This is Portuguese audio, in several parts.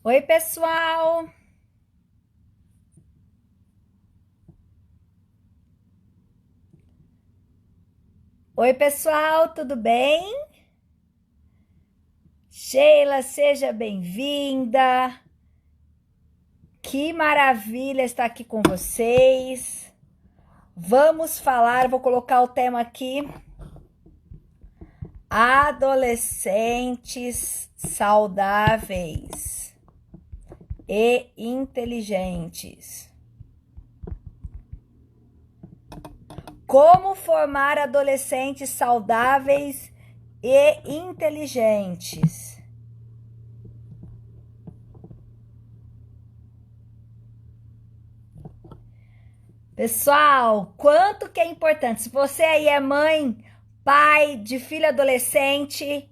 Oi, pessoal! Oi, pessoal, tudo bem? Sheila, seja bem-vinda. Que maravilha estar aqui com vocês. Vamos falar, vou colocar o tema aqui: adolescentes saudáveis e inteligentes. Como formar adolescentes saudáveis e inteligentes? Pessoal, quanto que é importante. Se você aí é mãe, pai de filho adolescente,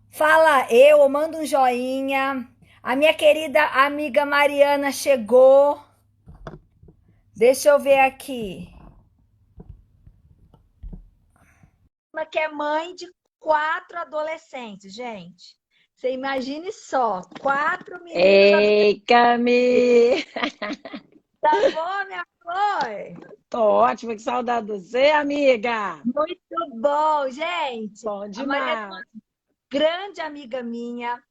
fala eu ou manda um joinha. A minha querida amiga Mariana chegou. Deixa eu ver aqui. Uma que é mãe de 4 adolescentes, gente. Você imagine só, 4 meninos adolescentes. Ei, Cami! Tá bom, minha flor? Tô ótima, que saudade de você, amiga! Muito bom, gente. Bom A Mariana é demais! grande amiga minha,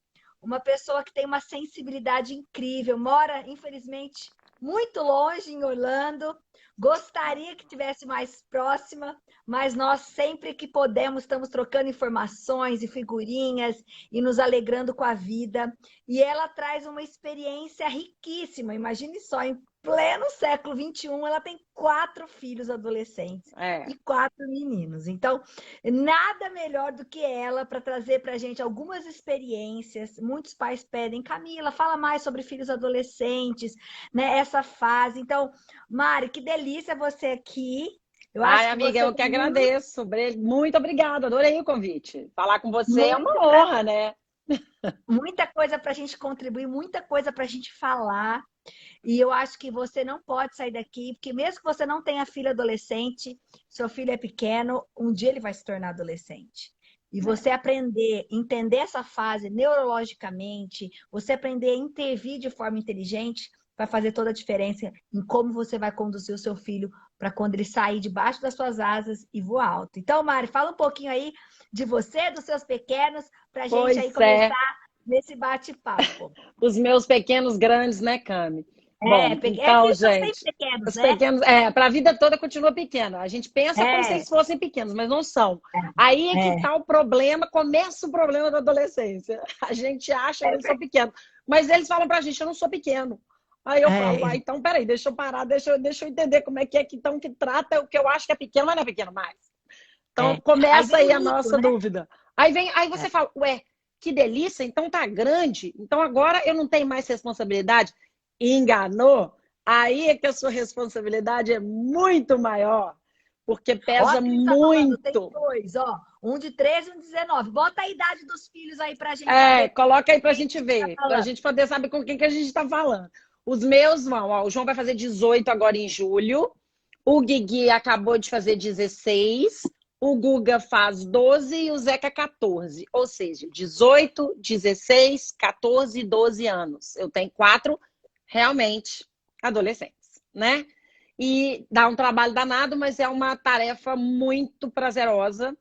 uma pessoa que tem uma sensibilidade incrível, mora, infelizmente, muito longe em Orlando. Gostaria que tivesse mais próxima, mas nós sempre que podemos estamos trocando informações e figurinhas e nos alegrando com a vida. E ela traz uma experiência riquíssima. Imagine só, em pleno século XXI, ela tem 4 filhos adolescentes É, e 4 meninos. Então, nada melhor do que ela para trazer para a gente algumas experiências. Muitos pais pedem, Camila, fala mais sobre filhos adolescentes, né? Essa fase. Então, Mari, que delícia você aqui. Eu ai, acho que amiga, você eu tem que agradeço. Muito obrigada, adorei o convite. Falar com você é uma honra, né? muita coisa para a gente contribuir, muita coisa para a gente falar. E eu acho que você não pode sair daqui, porque mesmo que você não tenha filho adolescente, seu filho é pequeno, um dia ele vai se tornar adolescente. E você aprender, entender essa fase neurologicamente, você aprender a intervir de forma inteligente, vai fazer toda a diferença em como você vai conduzir o seu filho para quando ele sair debaixo das suas asas e voar alto. Então, Mari, fala um pouquinho aí de você, dos seus pequenos, para a gente aí Pois é, começar nesse bate-papo. os meus pequenos grandes, né, Cami? É, Bom, então, porque são sempre gente, pequenos, os né? pequenos, para a vida toda continua pequeno. A gente pensa como se É, eles fossem pequenos, mas não são. Aí é que é, está o problema, começa o problema da adolescência. A gente acha que eles são pequenos, mas eles falam pra gente, eu não sou pequeno. Aí eu falo, é. então peraí, deixa eu parar, deixa eu entender como é então que trata o que eu acho que é pequeno, mas não é pequeno mais. Então É. Aí começa vem o aí a mito, nossa né? dúvida. Aí É. você fala, ué, que delícia, então tá grande, então agora eu não tenho mais responsabilidade. Enganou? Aí é que a sua responsabilidade é muito maior, porque Ó, pesa quem tá falando, tem muito. dois, ó. Um de 13 e um de 19. Bota a idade dos filhos aí pra gente saber Coloca aí com pra quem a gente gente tá ver, pra falando. gente poder saber com quem que a gente tá falando. Os meus vão, ó, o João vai fazer 18 agora em julho, o Guigui acabou de fazer 16, o Guga faz 12 e o Zeca 14. Ou seja, 18, 16, 14 e 12 anos. Eu tenho 4 realmente adolescentes, né? E dá um trabalho danado, mas é uma tarefa muito prazerosa.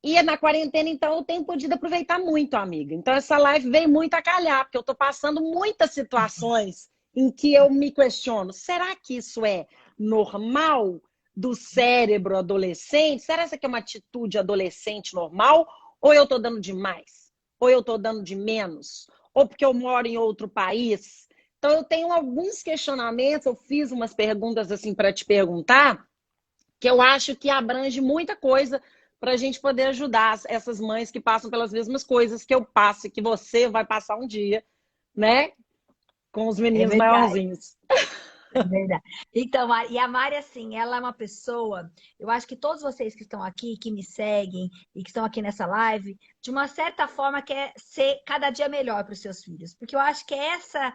E na quarentena, então, eu tenho podido aproveitar muito, amiga. Então, essa live veio muito a calhar, porque eu estou passando muitas situações em que eu me questiono: será que isso é normal do cérebro adolescente? Será que essa aqui é uma atitude adolescente normal? Ou eu estou dando demais? Ou eu estou dando de menos? Ou porque eu moro em outro país? Então, eu tenho alguns questionamentos, eu fiz umas perguntas assim para te perguntar, que eu acho que abrange muita coisa para a gente poder ajudar essas mães que passam pelas mesmas coisas que eu passo e que você vai passar um dia, né? Com os É meninos verdade. maiorzinhos. É verdade. Então, e a Mari, assim, ela é uma pessoa, eu acho que todos vocês que estão aqui, que me seguem e que estão aqui nessa live, de uma certa forma quer ser cada dia melhor para os seus filhos. Porque eu acho que essa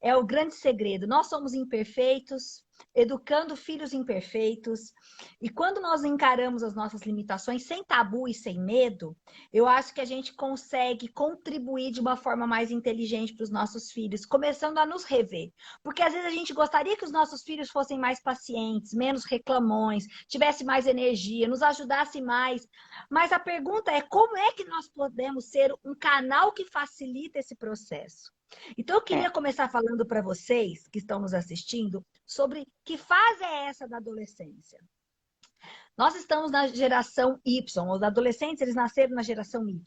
é o grande segredo. Nós somos imperfeitos, educando filhos imperfeitos. E quando nós encaramos as nossas limitações sem tabu e sem medo, eu acho que a gente consegue contribuir de uma forma mais inteligente para os nossos filhos, começando a nos rever. Porque às vezes a gente gostaria que os nossos filhos fossem mais pacientes, menos reclamões, tivesse mais energia, nos ajudasse mais. Mas a pergunta é como é que nós podemos ser um canal que facilita esse processo? Então, eu queria começar falando para vocês que estão nos assistindo sobre que fase é essa da adolescência. Nós estamos na geração Y, os adolescentes eles nasceram na geração Y.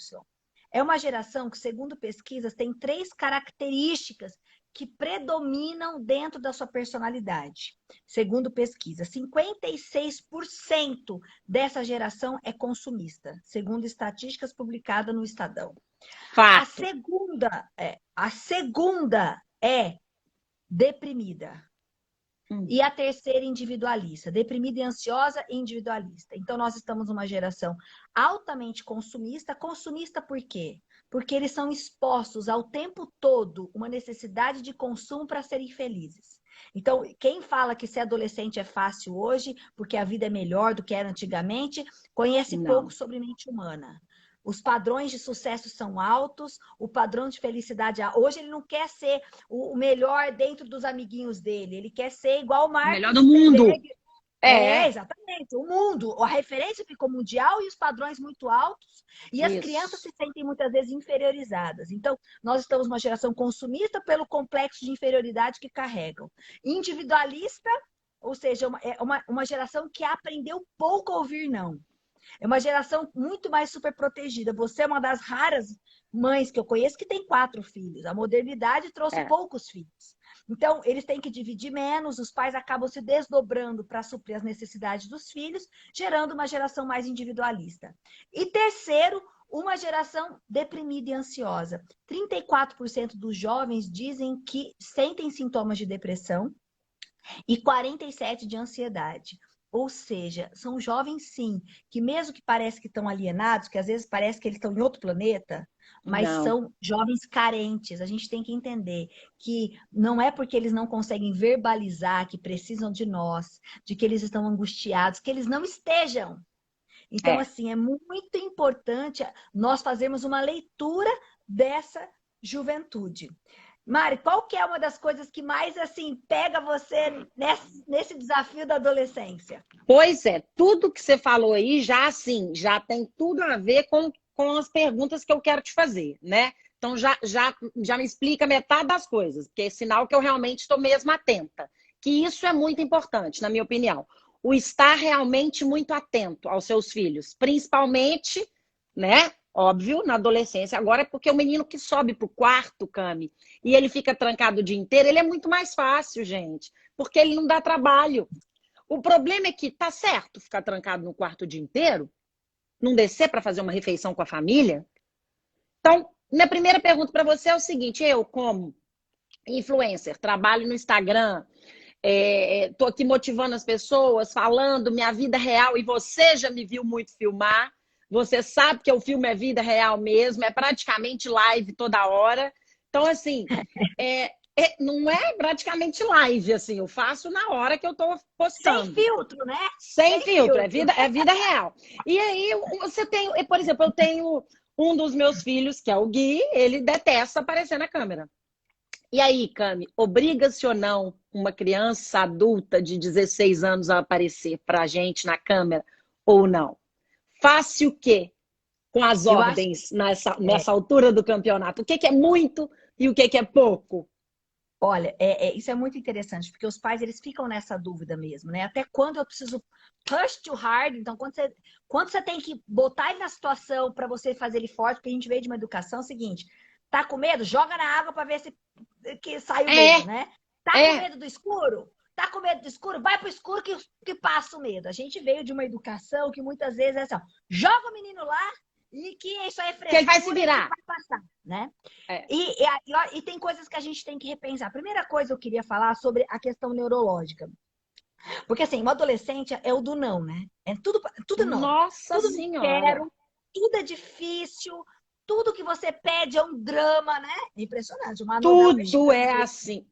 É uma geração que, segundo pesquisas, tem 3 características que predominam dentro da sua personalidade. Segundo pesquisa, 56% dessa geração é consumista, segundo estatísticas publicadas no Estadão. Fato. A segunda é deprimida. E a terceira, individualista. Deprimida e ansiosa e individualista. Então, nós estamos numa geração altamente consumista. Consumista por quê? Porque eles são expostos ao tempo todo uma necessidade de consumo para serem felizes. Então, quem fala que ser adolescente é fácil hoje, porque a vida é melhor do que era antigamente, conhece pouco sobre mente humana. Os padrões de sucesso são altos, o padrão de felicidade... Hoje ele não quer ser o melhor dentro dos amiguinhos dele, ele quer ser igual o Mark O melhor do mundo. Exatamente. O mundo, a referência ficou mundial e os padrões muito altos, e as crianças se sentem muitas vezes inferiorizadas. Então, nós estamos numa geração consumista pelo complexo de inferioridade que carregam. Individualista, ou seja, uma geração que aprendeu pouco a ouvir não. É uma geração muito mais super protegida. Você é uma das raras mães que eu conheço que tem 4 filhos. A modernidade trouxe poucos filhos. Então, eles têm que dividir menos, os pais acabam se desdobrando para suprir as necessidades dos filhos, gerando uma geração mais individualista. E terceiro, uma geração deprimida e ansiosa. 34% dos jovens dizem que sentem sintomas de depressão e 47% de ansiedade. Ou seja, são jovens, sim, que mesmo que parece que estão alienados, que às vezes parece que eles estão em outro planeta, mas são jovens carentes. A gente tem que entender que não é porque eles não conseguem verbalizar que precisam de nós, de que eles estão angustiados, que eles não estejam. Então, assim, é muito importante nós fazermos uma leitura dessa juventude. Mari, qual que é uma das coisas que mais, assim, pega você nesse desafio da adolescência? Pois é, tudo que você falou aí já, assim, já tem tudo a ver com as perguntas que eu quero te fazer, né? Então, já me explica metade das coisas, porque é sinal que eu realmente estou mesmo atenta. Que isso é muito importante, na minha opinião. O estar realmente muito atento aos seus filhos, principalmente, né? Óbvio, na adolescência. Agora é porque o menino que sobe pro quarto, Cami, e ele fica trancado o dia inteiro, ele é muito mais fácil, gente. Porque ele não dá trabalho. O problema é que tá certo ficar trancado no quarto o dia inteiro, não descer para fazer uma refeição com a família. Então, minha primeira pergunta para você é o seguinte: eu, como influencer, trabalho no Instagram, tô aqui motivando as pessoas, falando minha vida real, e você já me viu muito filmar. Você sabe que o filme é vida real mesmo, é praticamente live toda hora. Então, assim, não é praticamente live, assim, eu faço na hora que eu tô postando. Sem filtro, né? Sem filtro, é vida real. E aí, você tem, por exemplo, eu tenho um dos meus filhos, que é o Gui, ele detesta aparecer na câmera. E aí, Cami, obriga-se ou não uma criança adulta de 16 anos a aparecer pra gente na câmera ou não? Faça o quê com as ordens nessa altura do campeonato? O que é muito e o que é pouco? Olha, isso é muito interessante, porque os pais eles ficam nessa dúvida mesmo, né? Até quando eu preciso push too hard? Então, quando você tem que botar ele na situação para você fazer ele forte, porque a gente veio de uma educação seguinte: tá com medo? Joga na água para ver se que sai o medo, né? Tá com medo do escuro? Tá com medo do escuro? Vai pro escuro que passa o medo. A gente veio de uma educação que muitas vezes é assim: ó, joga o menino lá e que isso aí é frescura, que ele vai se virar. Vai passar, né? E tem coisas que a gente tem que repensar. A primeira coisa eu queria falar sobre a questão neurológica. Porque assim, o adolescente é o do não, né? É tudo não. Nossa tudo Senhora! Não quero, tudo é difícil, tudo que você pede é um drama, né? Impressionante, uma novela Tudo mexicana. é assim.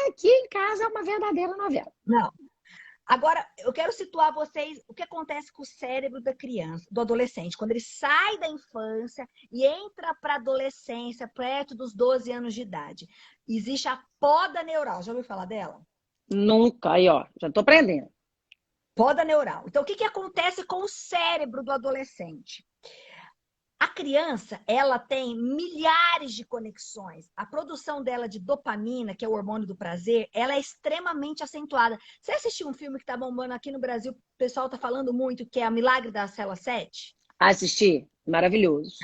Aqui em casa é uma verdadeira novela. Não. Agora, eu quero situar vocês o que acontece com o cérebro da criança, do adolescente, quando ele sai da infância e entra para a adolescência, perto dos 12 anos de idade. Existe a poda neural. Já ouviu falar dela? Nunca, aí, ó, já tô aprendendo. Poda neural. Então, o que acontece com o cérebro do adolescente? A criança, ela tem milhares de conexões. A produção dela de dopamina, que é o hormônio do prazer, ela é extremamente acentuada. Você assistiu um filme que está bombando aqui no Brasil, o pessoal está falando muito, que é a Milagre da Cela 7? Assisti, maravilhoso.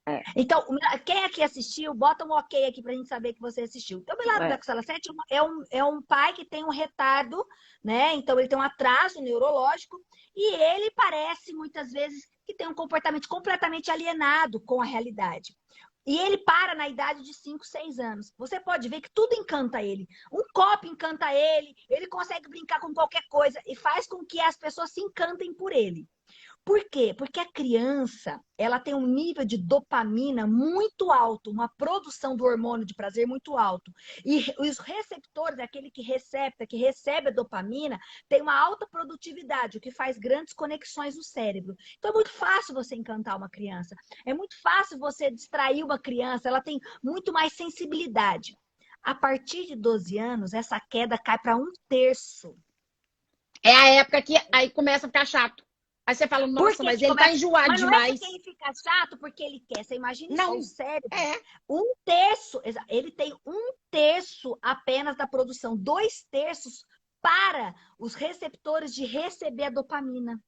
É, Então, quem aqui assistiu, bota um ok aqui pra gente saber que você assistiu. Então, o Milagre é, da Sala 7 é um pai que tem um retardo, né? Então, ele tem um atraso neurológico e ele parece, muitas vezes, que tem um comportamento completamente alienado com a realidade. E ele para na idade de 5, 6 anos. Você pode ver que tudo encanta ele. Um copo encanta ele, ele consegue brincar com qualquer coisa e faz com que as pessoas se encantem por ele. Por quê? Porque a criança, ela tem um nível de dopamina muito alto, uma produção do hormônio de prazer muito alto. E os receptores, aquele que recebe a dopamina, tem uma alta produtividade, o que faz grandes conexões no cérebro. Então é muito fácil você encantar uma criança. É muito fácil você distrair uma criança, ela tem muito mais sensibilidade. A partir de 12 anos, essa queda cai para 1/3. é a época que aí começa a ficar chato. Aí você fala, Por nossa, que mas que ele tá começa? enjoado Mas não é demais. porque ele fica chato, porque ele quer. Você imagine só o Não, cérebro. é. 1/3, ele tem 1/3 apenas da produção, 2/3 para os receptores de receber a dopamina.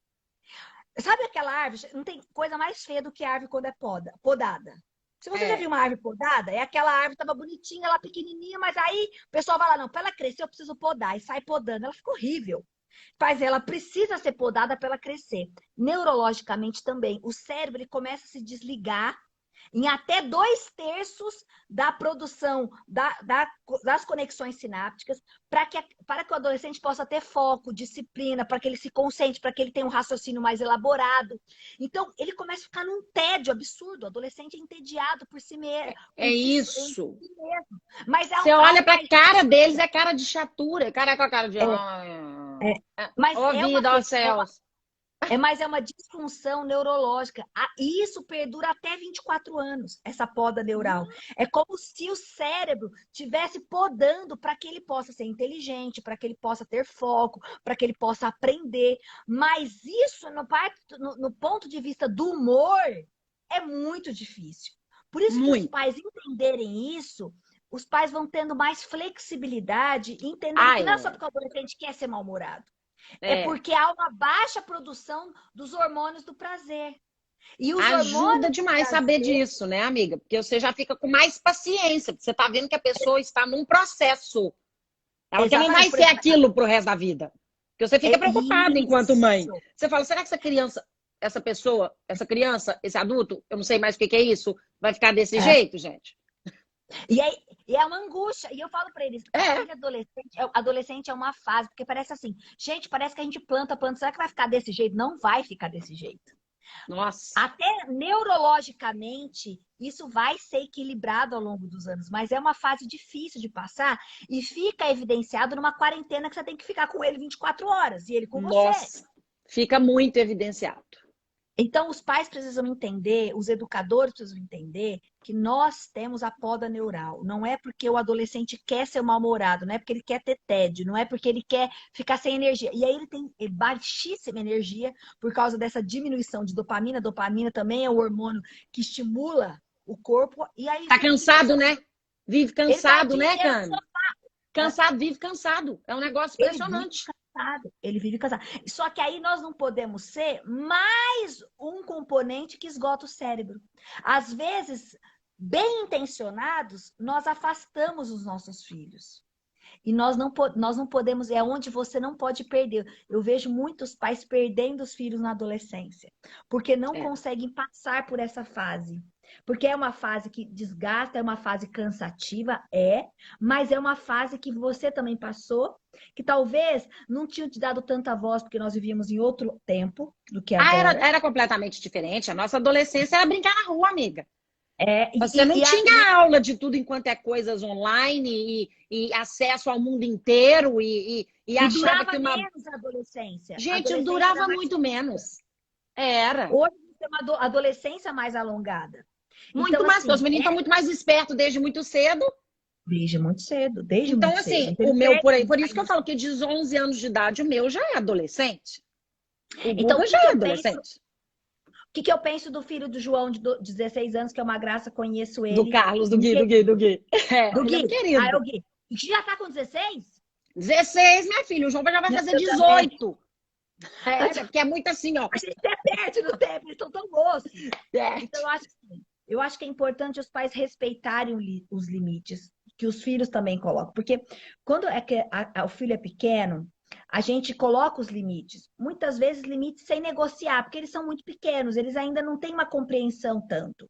Sabe aquela árvore? Não tem coisa mais feia do que a árvore quando é podada. Se você já É, viu uma árvore podada, é aquela árvore que estava bonitinha, ela pequenininha, mas aí o pessoal vai lá, não, para ela crescer eu preciso podar, e sai podando. Ela fica horrível. Mas ela precisa ser podada para ela crescer. Neurologicamente também, o cérebro ele começa a se desligar em até 2/3 da produção das conexões sinápticas para que o adolescente possa ter foco, disciplina, para que ele se concentre, para que ele tenha um raciocínio mais elaborado. Então, ele começa a ficar num tédio absurdo. O adolescente é entediado por si mesmo. é Em isso. si mesmo. Mas Você há olha uma pra cara deles, é cara de chatura. Cara com a cara de... é, mas Ó é uma vida, ó céus. mas é uma disfunção neurológica. E isso perdura até 24 anos, essa poda neural. É como se o cérebro estivesse podando para que ele possa ser inteligente, para que ele possa ter foco, para que ele possa aprender. Mas isso, no ponto de vista do humor, é muito difícil. Por isso que os Muito. pais entenderem isso, os pais vão tendo mais flexibilidade, entendendo que Ai, não é só porque o adolescente quer ser mal-humorado. É é. porque há uma baixa produção dos hormônios do prazer. E os Ajuda hormônios do demais saber prazer, disso, né, amiga? Porque você já fica com mais paciência, porque você tá vendo que a pessoa está num processo. Ela que não exatamente, vai por ser exemplo, aquilo pro resto da vida. Porque você fica é preocupada enquanto mãe. isso. Você fala, será que essa criança, essa pessoa, essa criança, esse adulto, eu não sei mais o que que é isso, vai ficar desse É. jeito, gente? E é uma angústia. E eu falo para eles, É, adolescente é uma fase, porque parece assim, gente, parece que a gente planta, será que vai ficar desse jeito? Não vai ficar desse jeito. nossa. Até neurologicamente, isso vai ser equilibrado ao longo dos anos, mas é uma fase difícil de passar e fica evidenciado numa quarentena que você tem que ficar com ele 24 horas e ele com você. Nossa, fica muito evidenciado. Então, os pais precisam entender, os educadores precisam entender que nós temos a poda neural. Não é porque o adolescente quer ser mal-humorado, não é porque ele quer ter tédio, não é porque ele quer ficar sem energia. E aí ele tem baixíssima energia por causa dessa diminuição de dopamina. Dopamina também é o hormônio que estimula o corpo. E aí Tá ele fica cansado, né? Vive ele tá o cansado, dia né, inteiro no Cami? Cansado, vive cansado. É um negócio Ele vive impressionante. cansado, ele vive cansado. Só que aí nós não podemos ser mais um componente que esgota o cérebro. Às vezes, bem intencionados, nós afastamos os nossos filhos. E nós não podemos, é onde você não pode perder. Eu vejo muitos pais perdendo os filhos na adolescência, porque não É. conseguem passar por essa fase. Porque é uma fase que desgasta, é uma fase cansativa, mas é uma fase que você também passou, que talvez não tinha te dado tanta voz, porque nós vivíamos em outro tempo do que Ah, agora. era completamente diferente. A nossa adolescência era brincar na rua, amiga. Você não tinha aula de tudo enquanto é coisas online e acesso ao mundo inteiro e achava durava que uma... menos a adolescência. A Gente, adolescência durava era mais... muito menos. Era. Hoje tem uma adolescência mais alongada. Muito Então, mais, porque os assim, meninos estão muito mais espertos desde muito cedo. desde muito cedo, desde Então, muito cedo. assim, Então, o eles meu, crescem por isso que eu mais. falo que de 11 anos de idade, o meu já é adolescente. O Então, Guga já é adolescente. O que eu penso do filho do João, de 16 anos, que é uma graça, conheço Do ele. Carlos, do Gui. É, Do ele é um Gui. Ah, é querido. o Gui. E que já tá com 16? 16, minha filha, o João já vai fazer Eu também. 18. É, porque é muito assim, ó. A gente até perde no tempo, eles estão tão moços. É. Então, eu acho que é importante os pais respeitarem os limites que os filhos também colocam. Porque quando o filho é pequeno, a gente coloca os limites. Muitas vezes limites sem negociar, porque eles são muito pequenos, eles ainda não têm uma compreensão tanto.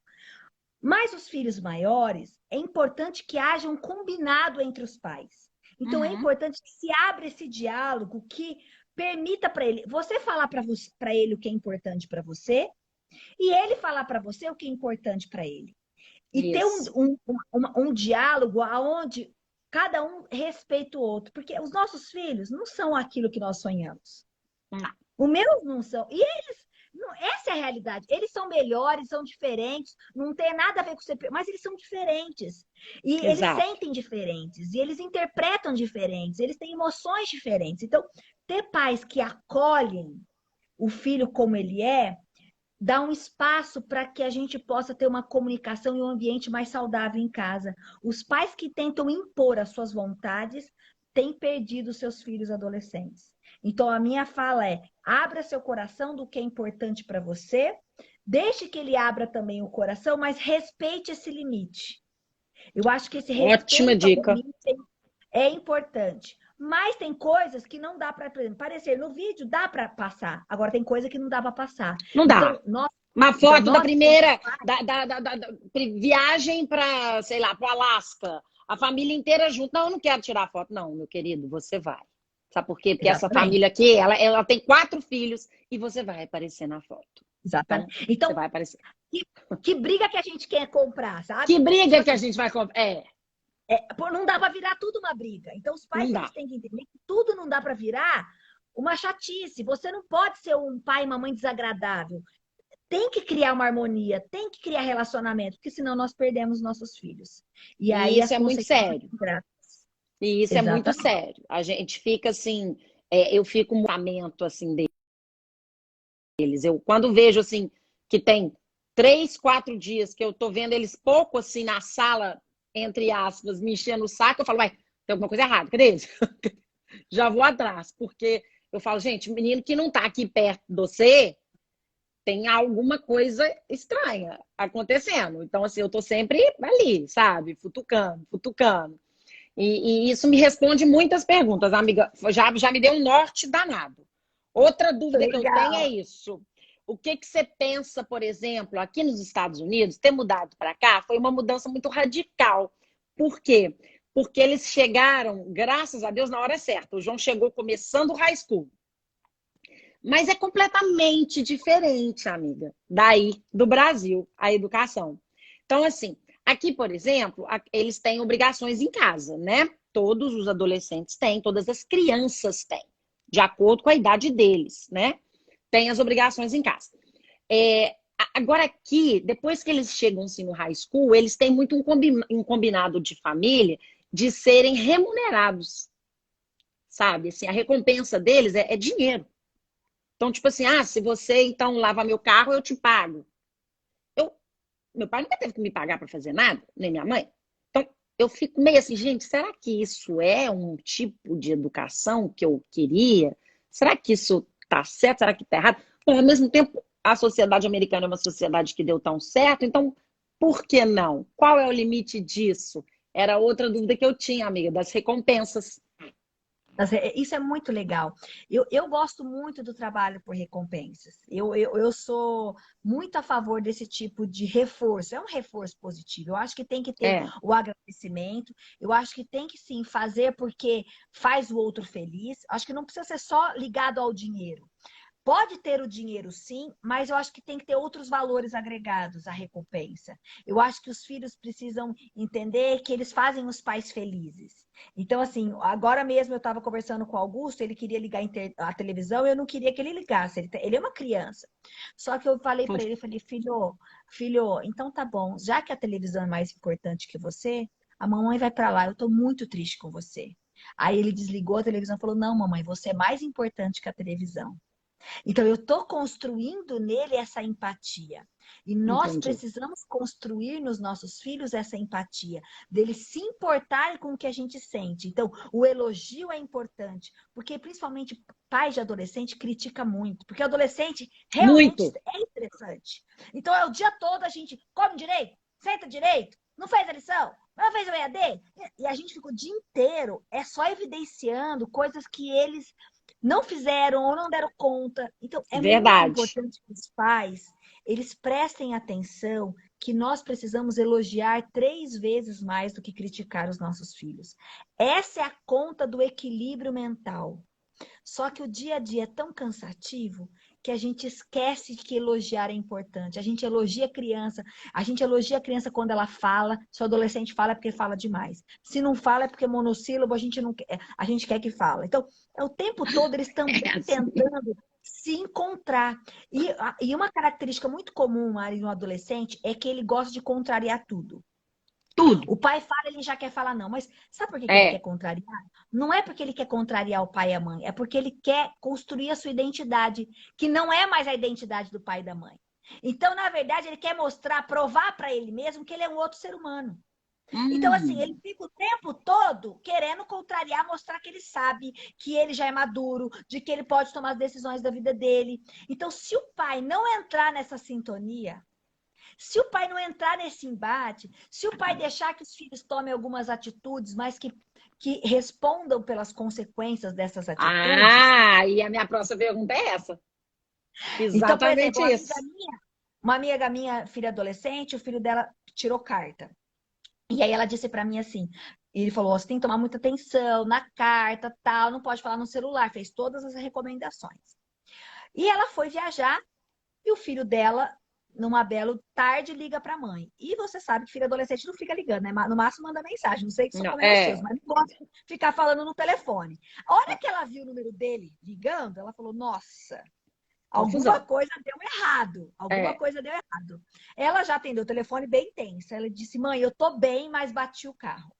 Mas os filhos maiores, é importante que haja um combinado entre os pais. Então, é importante que se abra esse diálogo que permita para ele, você falar para ele o que é importante para você e ele falar para você o que é importante para ele. E ter um diálogo onde cada um respeita o outro. Porque os nossos filhos não são aquilo que nós sonhamos. Os meus não são. E eles, essa é a realidade. Eles são melhores, são diferentes, não tem nada a ver com você, mas eles são diferentes. E eles sentem diferentes, e eles interpretam diferentes, eles têm emoções diferentes. Então, ter pais que acolhem o filho como ele é, dá um espaço para que a gente possa ter uma comunicação e um ambiente mais saudável em casa. Os pais que tentam impor as suas vontades têm perdido seus filhos adolescentes. Então, a minha fala é: abra seu coração do que é importante para você, deixe que ele abra também o coração, mas respeite esse limite. Eu acho que esse respeito ao limite é importante. Mas tem coisas que não dá para aparecer. No vídeo dá para passar. Agora tem coisa que não dá para passar. Não dá. Uma foto da primeira da viagem para, sei lá, para o Alasca. A família inteira junto. Não, eu não quero tirar foto. Não, meu querido, você vai. Sabe por quê? Porque essa família aqui, ela tem 4 filhos e você vai aparecer na foto. Exatamente. Então você vai aparecer. Que briga que a gente quer comprar, sabe? Que briga que a gente vai comprar? Não dá para virar tudo uma briga. Então, os pais têm que entender que tudo não dá para virar uma chatice. Você não pode ser um pai e uma mãe desagradável. Tem que criar uma harmonia, tem que criar relacionamento, porque senão nós perdemos nossos filhos. E aí isso é muito sério. E isso é muito sério. A gente fica assim, eu fico um momento assim deles. Eu quando vejo assim que tem 3, 4 dias que eu tô vendo eles pouco assim na sala, entre aspas, me enchendo o saco, eu falo, vai, tem alguma coisa errada, cadê eles? Já vou atrás, porque eu falo, gente, o menino que não tá aqui perto de você, tem alguma coisa estranha acontecendo. Então, assim, eu tô sempre ali, sabe? Futucando. E isso me responde muitas perguntas, amiga. Já me deu um norte danado. Outra dúvida que eu tenho é isso. O que você pensa, por exemplo, aqui nos Estados Unidos, ter mudado para cá foi uma mudança muito radical. Por quê? Porque eles chegaram, graças a Deus, na hora certa. O João chegou começando o high school. Mas é completamente diferente, amiga, daí do Brasil, a educação. Então, assim, aqui, por exemplo, eles têm obrigações em casa, né? Todos os adolescentes têm, todas as crianças têm, de acordo com a idade deles, né? Tem as obrigações em casa. Agora aqui, depois que eles chegam assim, no high school, eles têm muito um combinado de família de serem remunerados, sabe? Assim, a recompensa deles é dinheiro. Então, tipo assim, se você então lava meu carro, eu te pago. Meu pai nunca teve que me pagar para fazer nada, nem minha mãe. Então, eu fico meio assim, gente, será que isso é um tipo de educação que eu queria? Será que isso tá certo? Será que tá errado? Bom, ao mesmo tempo, a sociedade americana é uma sociedade que deu tão certo, então, por que não? Qual é o limite disso? Era outra dúvida que eu tinha, amiga, das recompensas. Isso é muito legal. Eu gosto muito do trabalho por recompensas. Eu sou muito a favor desse tipo de reforço. É um reforço positivo. Eu acho que tem que ter o agradecimento. Eu acho que tem que sim fazer porque faz o outro feliz. Acho que não precisa ser só ligado ao dinheiro. Pode ter o dinheiro, sim, mas eu acho que tem que ter outros valores agregados à recompensa. Eu acho que os filhos precisam entender que eles fazem os pais felizes. Então, assim, agora mesmo eu estava conversando com o Augusto, ele queria ligar a televisão, eu não queria que ele ligasse. Ele é uma criança. Só que eu falei para ele, eu falei, filho, então tá bom, já que a televisão é mais importante que você, a mamãe vai para lá, eu estou muito triste com você. Aí ele desligou a televisão e falou, não, mamãe, você é mais importante que a televisão. Então, eu estou construindo nele essa empatia. E nós Entendi. precisamos construir nos nossos filhos essa empatia, deles se importarem com o que a gente sente. Então, o elogio é importante, porque principalmente pais de adolescente critica muito, porque o adolescente realmente Muito. é interessante. Então, é o dia todo a gente come direito, senta direito, não fez a lição, não fez o EAD, e a gente fica o dia inteiro só evidenciando coisas que eles não fizeram ou não deram conta. Então, é muito Verdade. importante que os pais, eles prestem atenção que nós precisamos elogiar 3 vezes mais do que criticar os nossos filhos. Essa é a conta do equilíbrio mental. Só que o dia a dia é tão cansativo que a gente esquece que elogiar é importante. A gente elogia a criança quando ela fala. Se o adolescente fala é porque fala demais. Se não fala é porque é monossílabo, a gente quer que fala. Então, é o tempo todo eles É também assim. tentando se encontrar. E uma característica muito comum, Mari, no adolescente é que ele gosta de contrariar tudo. Tudo. O pai fala, ele já quer falar não. Mas sabe por que ele quer É. contrariar? Não é porque ele quer contrariar o pai e a mãe, é porque ele quer construir a sua identidade, que não é mais a identidade do pai e da mãe. Então, na verdade, ele quer mostrar, provar para ele mesmo que ele é um outro ser humano. Então, assim, ele Hum. fica o tempo todo querendo contrariar, mostrar que ele sabe, que ele já é maduro, de que ele pode tomar as decisões da vida dele. Então, se o pai não entrar nessa sintonia, se o pai não entrar nesse embate, se o pai deixar que os filhos tomem algumas atitudes, mas que respondam pelas consequências dessas atitudes. Ah, e a minha próxima pergunta é essa. Então, por Exatamente exemplo, isso. uma amiga minha, filha adolescente, o filho dela tirou carta. E aí ela disse para mim assim, ele falou, você tem que tomar muita atenção na carta, tal, não pode falar no celular, fez todas as recomendações. E ela foi viajar e o filho dela, numa bela tarde, liga para a mãe. E você sabe que filho adolescente não fica ligando, né? No máximo manda mensagem. Não sei que são Não, problemas seus, é. mas não gosta de ficar falando no telefone. A hora que ela viu o número dele ligando, ela falou: Nossa, alguma Confusão. coisa deu errado. Alguma É. coisa deu errado. Ela já atendeu o telefone bem tensa. Ela disse: Mãe, eu tô bem, mas bati o carro.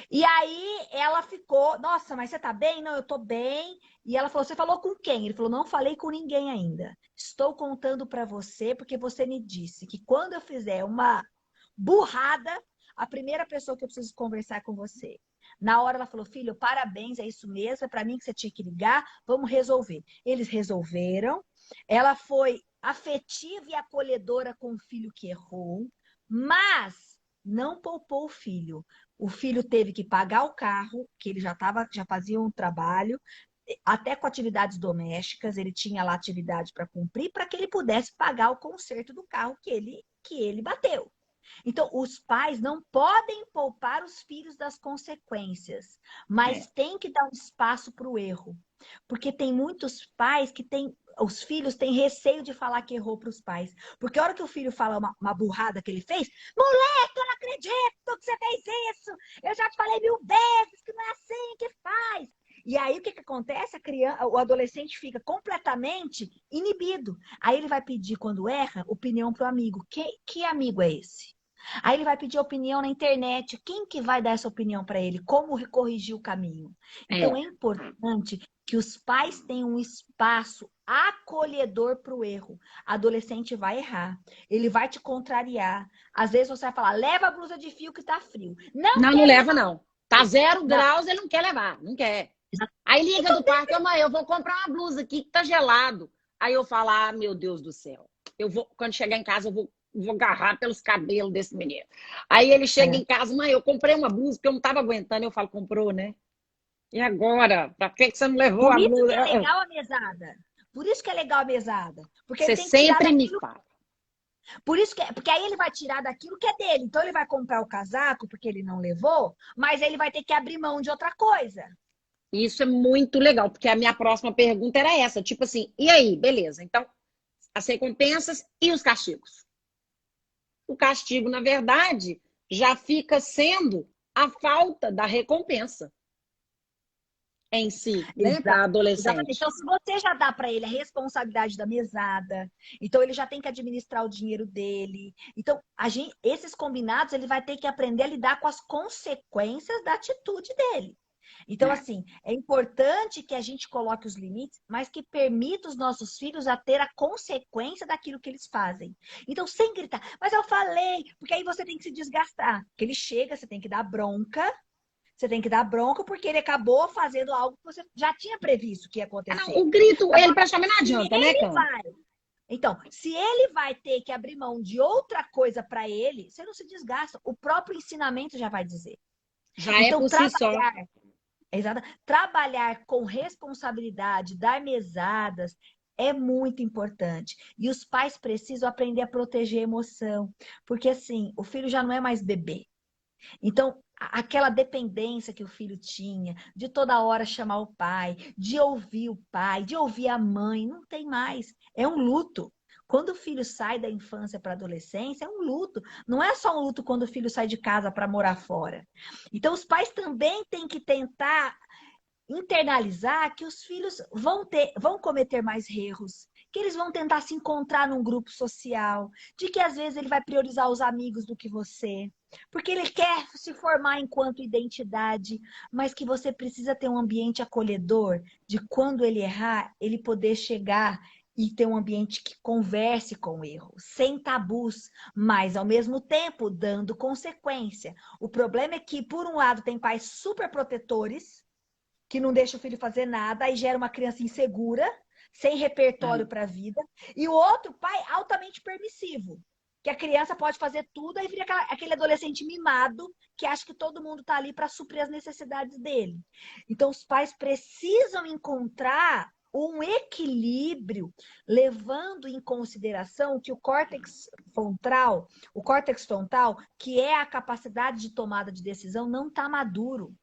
E aí ela ficou, nossa, mas você tá bem? Não, eu tô bem. E ela falou, você falou com quem? Ele falou, não falei com ninguém ainda. Estou contando para você porque você me disse que quando eu fizer uma burrada, a primeira pessoa que eu preciso conversar é com você. Na hora ela falou, filho, parabéns, é isso mesmo, é para mim que você tinha que ligar, vamos resolver. Eles resolveram. Ela foi afetiva e acolhedora com o filho que errou, mas não poupou o filho. O filho teve que pagar o carro, que ele já fazia um trabalho, até com atividades domésticas, ele tinha lá atividade para cumprir, para que ele pudesse pagar o conserto do carro que ele bateu. Então, os pais não podem poupar os filhos das consequências, mas É. tem que dar um espaço para o erro. Porque tem muitos pais que têm. Os filhos têm receio de falar que errou para os pais. Porque a hora que o filho fala uma burrada que ele fez, moleque, eu não acredito que você fez isso! Eu já te falei 1000 vezes que não é assim que faz! E aí o que, que acontece? O adolescente fica completamente inibido. Aí ele vai pedir, quando erra, opinião para o amigo. Que amigo é esse? Aí ele vai pedir opinião na internet. Quem que vai dar essa opinião para ele? Como corrigir o caminho? Então é É. importante que os pais tenham um espaço acolhedor para o erro. Adolescente vai errar, ele vai te contrariar. Às vezes você vai falar, leva a blusa de fio que tá frio. Não Não, não quero leva, levar. não. Tá 0 graus, Não. ele não quer levar. Não quer. Aí liga do quarto, mãe, eu vou comprar uma blusa aqui que tá gelado. Aí eu falo, ah, meu Deus do céu. Quando chegar em casa, eu vou agarrar pelos cabelos desse menino. Aí ele chega É. em casa, mãe, eu comprei uma blusa porque eu não tava aguentando. Eu falo, comprou, né? E agora? Pra que você não levou Por a isso blusa? que é legal a mesada. Por isso que é legal a mesada. Porque ele Você tem que tirar sempre me daquilo. fala. Por isso que, porque aí ele vai tirar daquilo que é dele. Então ele vai comprar o casaco porque ele não levou, mas ele vai ter que abrir mão de outra coisa. Isso é muito legal, porque a minha próxima pergunta era essa, tipo assim, e aí, beleza, então, as recompensas e os castigos. O castigo, na verdade, já fica sendo a falta da recompensa em si, né, para Exatamente. adolescente. Então, se você já dá para ele a responsabilidade da mesada, então ele já tem que administrar o dinheiro dele. Então, esses combinados, ele vai ter que aprender a lidar com as consequências da atitude dele. Então, É. assim, é importante que a gente coloque os limites, mas que permita os nossos filhos a ter a consequência daquilo que eles fazem. Então, sem gritar, mas eu falei, porque aí você tem que se desgastar. Porque ele chega, você tem que dar bronca, você tem que dar bronca porque ele acabou fazendo algo que você já tinha previsto que ia Ah, não, acontecer. o grito, ele Agora, praticamente não se adianta, né, ele Cami? vai. Então, se ele vai ter que abrir mão de outra coisa para ele, você não se desgasta. O próprio ensinamento já vai dizer. Já é Então, por si só. trabalhar com responsabilidade, dar mesadas, é muito importante. E os pais precisam aprender a proteger a emoção. Porque, assim, o filho já não é mais bebê. Então, aquela dependência que o filho tinha, de toda hora chamar o pai, de ouvir o pai, de ouvir a mãe, não tem mais. É um luto. Quando o filho sai da infância para a adolescência, é um luto. Não é só um luto quando o filho sai de casa para morar fora. Então, os pais também têm que tentar internalizar que os filhos vão cometer mais erros, que eles vão tentar se encontrar num grupo social, de que às vezes ele vai priorizar os amigos do que você, porque ele quer se formar enquanto identidade, mas que você precisa ter um ambiente acolhedor, de quando ele errar, ele poder chegar e ter um ambiente que converse com o erro, sem tabus, mas ao mesmo tempo dando consequência. O problema é que, por um lado, tem pais super protetores, que não deixa o filho fazer nada, aí gera uma criança insegura, sem repertório É. para a vida, e o outro pai altamente permissivo, que a criança pode fazer tudo, aí vira aquele adolescente mimado que acha que todo mundo está ali para suprir as necessidades dele. Então, os pais precisam encontrar um equilíbrio, levando em consideração que o córtex frontal, que é a capacidade de tomada de decisão, não está maduro.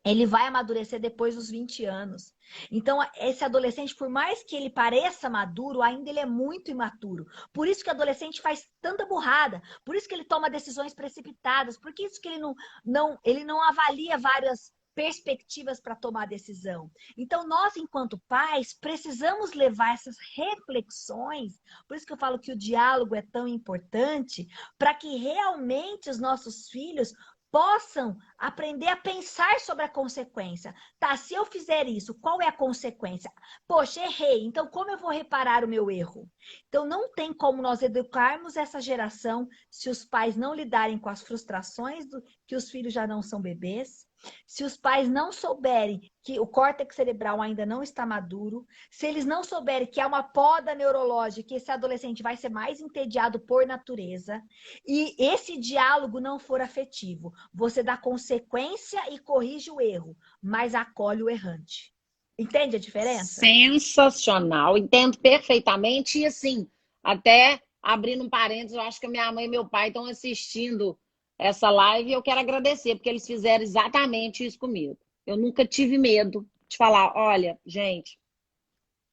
Ele vai amadurecer depois dos 20 anos. Então, esse adolescente, por mais que ele pareça maduro, ainda ele é muito imaturo. Por isso que o adolescente faz tanta burrada, por isso que ele toma decisões precipitadas, por isso que ele não avalia várias perspectivas para tomar decisão. Então, nós, enquanto pais, precisamos levar essas reflexões, por isso que eu falo que o diálogo é tão importante, para que realmente os nossos filhos possam aprender a pensar sobre a consequência. Tá, se eu fizer isso, qual é a consequência? Poxa, errei, então como eu vou reparar o meu erro? Então não tem como nós educarmos essa geração se os pais não lidarem com as frustrações que os filhos já não são bebês, se os pais não souberem que o córtex cerebral ainda não está maduro, se eles não souberem que há uma poda neurológica, que esse adolescente vai ser mais entediado por natureza, e esse diálogo não for afetivo, você dá consequência e corrige o erro, mas acolhe o errante. Entende a diferença? Sensacional, entendo perfeitamente. E assim, até abrindo um parênteses, eu acho que a minha mãe e meu pai estão assistindo essa live e eu quero agradecer, porque eles fizeram exatamente isso comigo. Eu nunca tive medo de falar, olha, gente,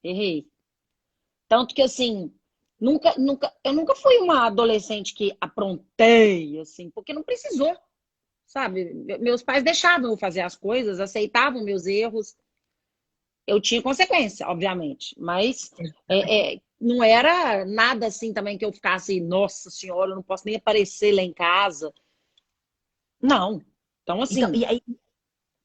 errei. Tanto que assim, eu nunca fui uma adolescente que aprontei, assim, porque não precisou, sabe? Meus pais deixavam eu fazer as coisas, aceitavam meus erros. Eu tinha consequência, obviamente, mas não era nada assim também que eu ficasse, nossa senhora, eu não posso nem aparecer lá em casa. Não. Então, Então, assim,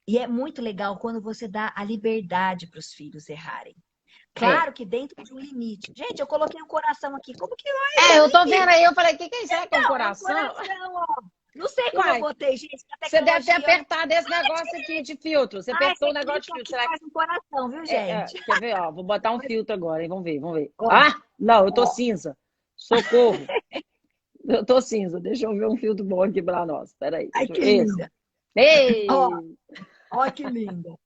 e é muito legal quando você dá a liberdade para os filhos errarem. é. Claro que dentro de um limite. Gente, eu coloquei um coração aqui. Como que vai? É, Eu eu nem tô vendo vi. aí, eu falei, o que que é isso? Será que é um Não, é um coração? coração, ó. Não sei como eu Uai, botei, gente. A você deve ter tecnologia. apertado esse negócio aqui de filtro. Você Ah, apertou você o negócio de clica filtro. aqui e Será que. faz um coração, viu, gente? Quer ver, ó? Vou botar um filtro agora, hein? Vamos ver, vamos ver. Ó, Ah, não, eu tô ó. cinza. Socorro. Eu tô cinza. Deixa eu ver um filtro bom aqui pra nós. Peraí, Ai, deixa eu que ver. Esse. linda. Ó, Ei! ó, que linda.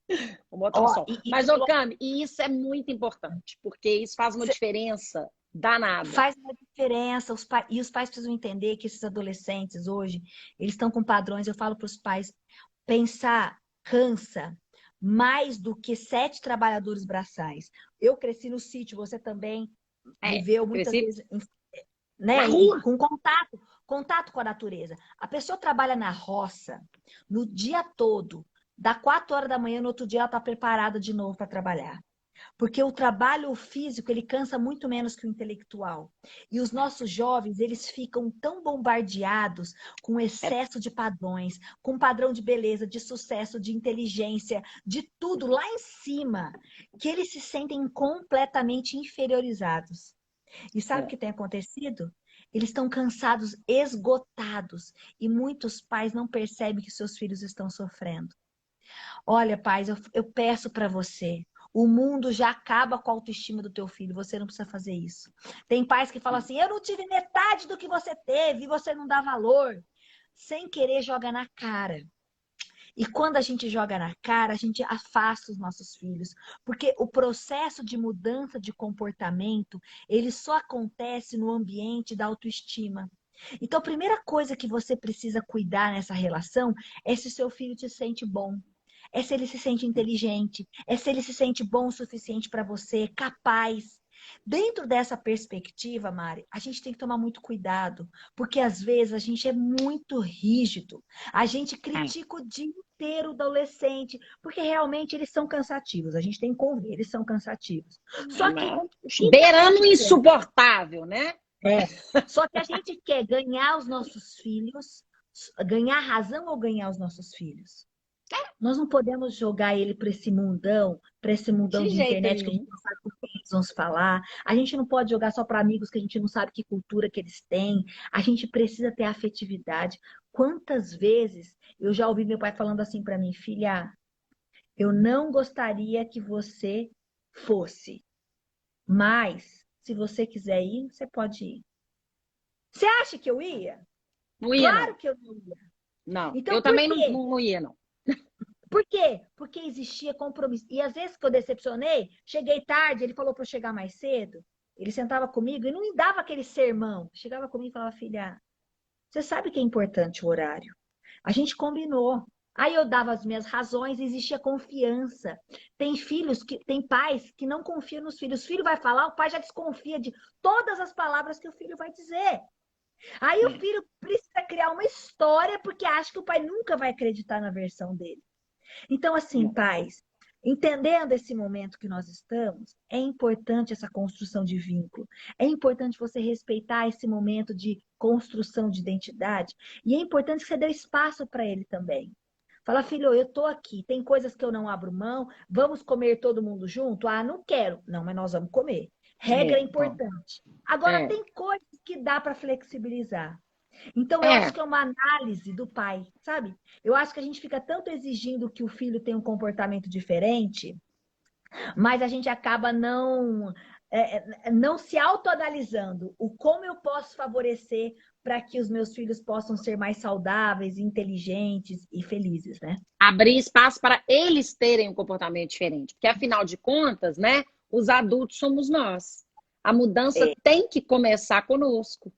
Vou botar um Ó, sol. Mas, ô, Cami, e isso é muito importante, porque isso faz uma diferença danada. faz uma diferença. E os pais precisam entender que esses adolescentes hoje, eles estão com padrões. Eu falo para os pais, pensar cansa. mais do que 7 trabalhadores braçais. Eu cresci no sítio, você também viveu muitas Cresci vezes, na né, rua. com contato com a natureza. A pessoa trabalha na roça no dia todo, dá 4 horas da manhã, no outro dia ela está preparada de novo para trabalhar. Porque o trabalho físico, ele cansa muito menos que o intelectual. E os nossos jovens, eles ficam tão bombardeados com É, excesso de padrões, com padrão de beleza, de sucesso, de inteligência, de tudo lá em cima, que eles se sentem completamente inferiorizados. E sabe o é. que tem acontecido? Eles estão cansados, esgotados, e muitos pais não percebem que seus filhos estão sofrendo. Olha, pais, eu peço para você. O mundo já acaba com a autoestima do teu filho. Você não precisa fazer isso. Tem pais que falam assim: eu não tive metade do que você teve e você não dá valor. Sem querer, joga na cara. E quando a gente joga na cara, a gente afasta os nossos filhos. Porque o processo de mudança de comportamento, ele só acontece no ambiente da autoestima. Então, a primeira coisa que você precisa cuidar nessa relação é se seu filho te sente bom. É se ele se sente inteligente, é se ele se sente bom o suficiente para você, capaz. Dentro dessa perspectiva, Mari, a gente tem que tomar muito cuidado, porque às vezes a gente é muito rígido. A gente É. critica o dia inteiro o adolescente, porque realmente eles são cansativos. A gente tem que convir, eles são cansativos. Só que o que que a Beirando gente o quer? insuportável, né? É. Só que a gente quer ganhar os nossos filhos, ganhar razão ou ganhar os nossos filhos? Nós não podemos jogar ele para esse mundão De de jeito internet que a nenhum. gente não sabe o que eles vão falar. A gente não pode jogar só para amigos que a gente não sabe que cultura que eles têm. A gente precisa ter afetividade. Quantas vezes eu já ouvi meu pai falando assim para mim, filha, eu não gostaria que você fosse, mas se você quiser ir, você pode ir. Você acha que eu ia? Não ia, não. Claro que eu não ia. Não. Então, Eu por também não, quê? não ia, não. Por quê? Porque existia compromisso. E às vezes que eu decepcionei, cheguei tarde, ele falou para eu chegar mais cedo. Ele sentava comigo e não me dava aquele sermão. Chegava comigo e falava, filha, você sabe que é importante o horário. A gente combinou. Aí eu dava as minhas razões, existia confiança. Tem filhos que, tem pais que não confiam nos filhos. O filho vai falar, o pai já desconfia de todas as palavras que o filho vai dizer. Aí o É. filho precisa criar uma história porque acha que o pai nunca vai acreditar na versão dele. Então, assim, pais, entendendo esse momento que nós estamos, é importante essa construção de vínculo. É importante você respeitar esse momento de construção de identidade. E é importante que você dê espaço para ele também. Fala, filho, eu tô aqui, tem coisas que eu não abro mão, vamos comer todo mundo junto? Ah, não quero. Não, mas nós vamos comer. Regra é Bom. importante. Agora, É. tem coisas que dá para flexibilizar. Então, eu acho É. que é uma análise do pai, sabe? Eu acho que a gente fica tanto exigindo que o filho tenha um comportamento diferente, mas a gente acaba não se autoanalisando o como eu posso favorecer para que os meus filhos possam ser mais saudáveis, inteligentes e felizes, né? Abrir espaço para eles terem um comportamento diferente. Porque, afinal de contas, né? Os adultos somos nós. A mudança É, tem que começar conosco.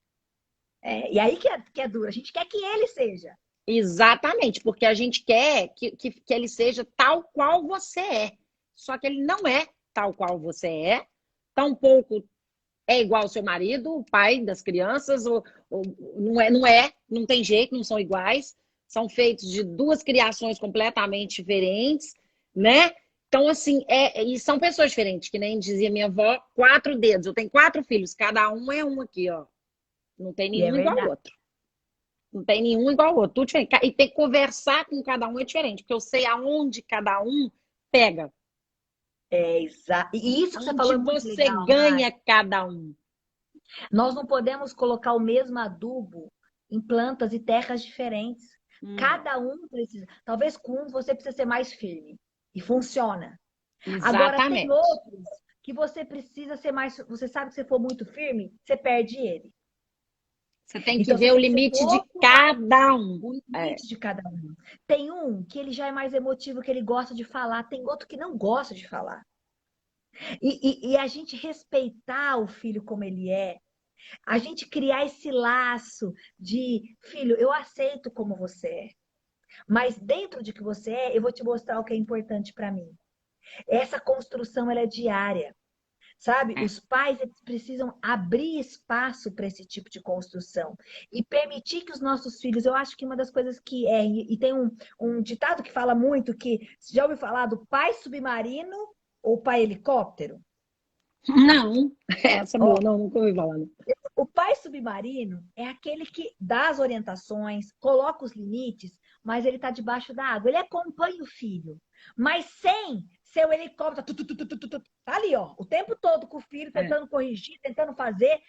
e aí que é duro, a gente quer que ele seja. Exatamente, porque a gente quer que ele seja tal qual você é. Só que ele não é tal qual você é, tampouco é igual ao seu marido, o pai das crianças, ou não tem jeito, não são iguais, são feitos de duas criações completamente diferentes, né? Então, assim, e são pessoas diferentes, que nem dizia minha avó, 4 dedos. Eu tenho 4 filhos, cada um é um aqui, ó. Não tem E é nenhum igual ao verdade. outro. Não tem nenhum igual ao outro, tudo diferente. E ter que conversar com cada um é diferente, porque eu sei aonde cada um pega, Exato. E isso que você falou onde é muito você legal, Mari. ganha cada um. Nós não podemos colocar o mesmo adubo em plantas e terras diferentes. Não, Cada um precisa. Talvez com um você precisa ser mais firme. E funciona. Agora, tem exatamente. outros que você precisa ser mais. Você sabe que se for muito firme, você perde ele. Você tem que Então, você ver o tem que ser limite de pouco cada um. o É, limite de cada um. Tem um que ele já é mais emotivo, que ele gosta de falar. Tem outro que não gosta de falar. E a gente respeitar o filho como ele é. A gente criar esse laço de, filho, eu aceito como você é. Mas dentro de que você é, eu vou te mostrar o que é importante para mim. Essa construção, ela é diária. Sabe? É. Os pais eles precisam abrir espaço para esse tipo de construção e permitir que os nossos filhos. Eu acho que uma das coisas que é, e tem um ditado que fala muito que você já ouviu falar do pai submarino ou pai helicóptero? Não, essa é Ó, boa, não, nunca ouvi falar. Não. o pai submarino é aquele que dá as orientações, coloca os limites, mas ele está debaixo da água. Ele acompanha o filho, mas sem seu helicóptero. Tá ali, ó, o tempo todo com o filho, É. tentando corrigir, tentando fazer.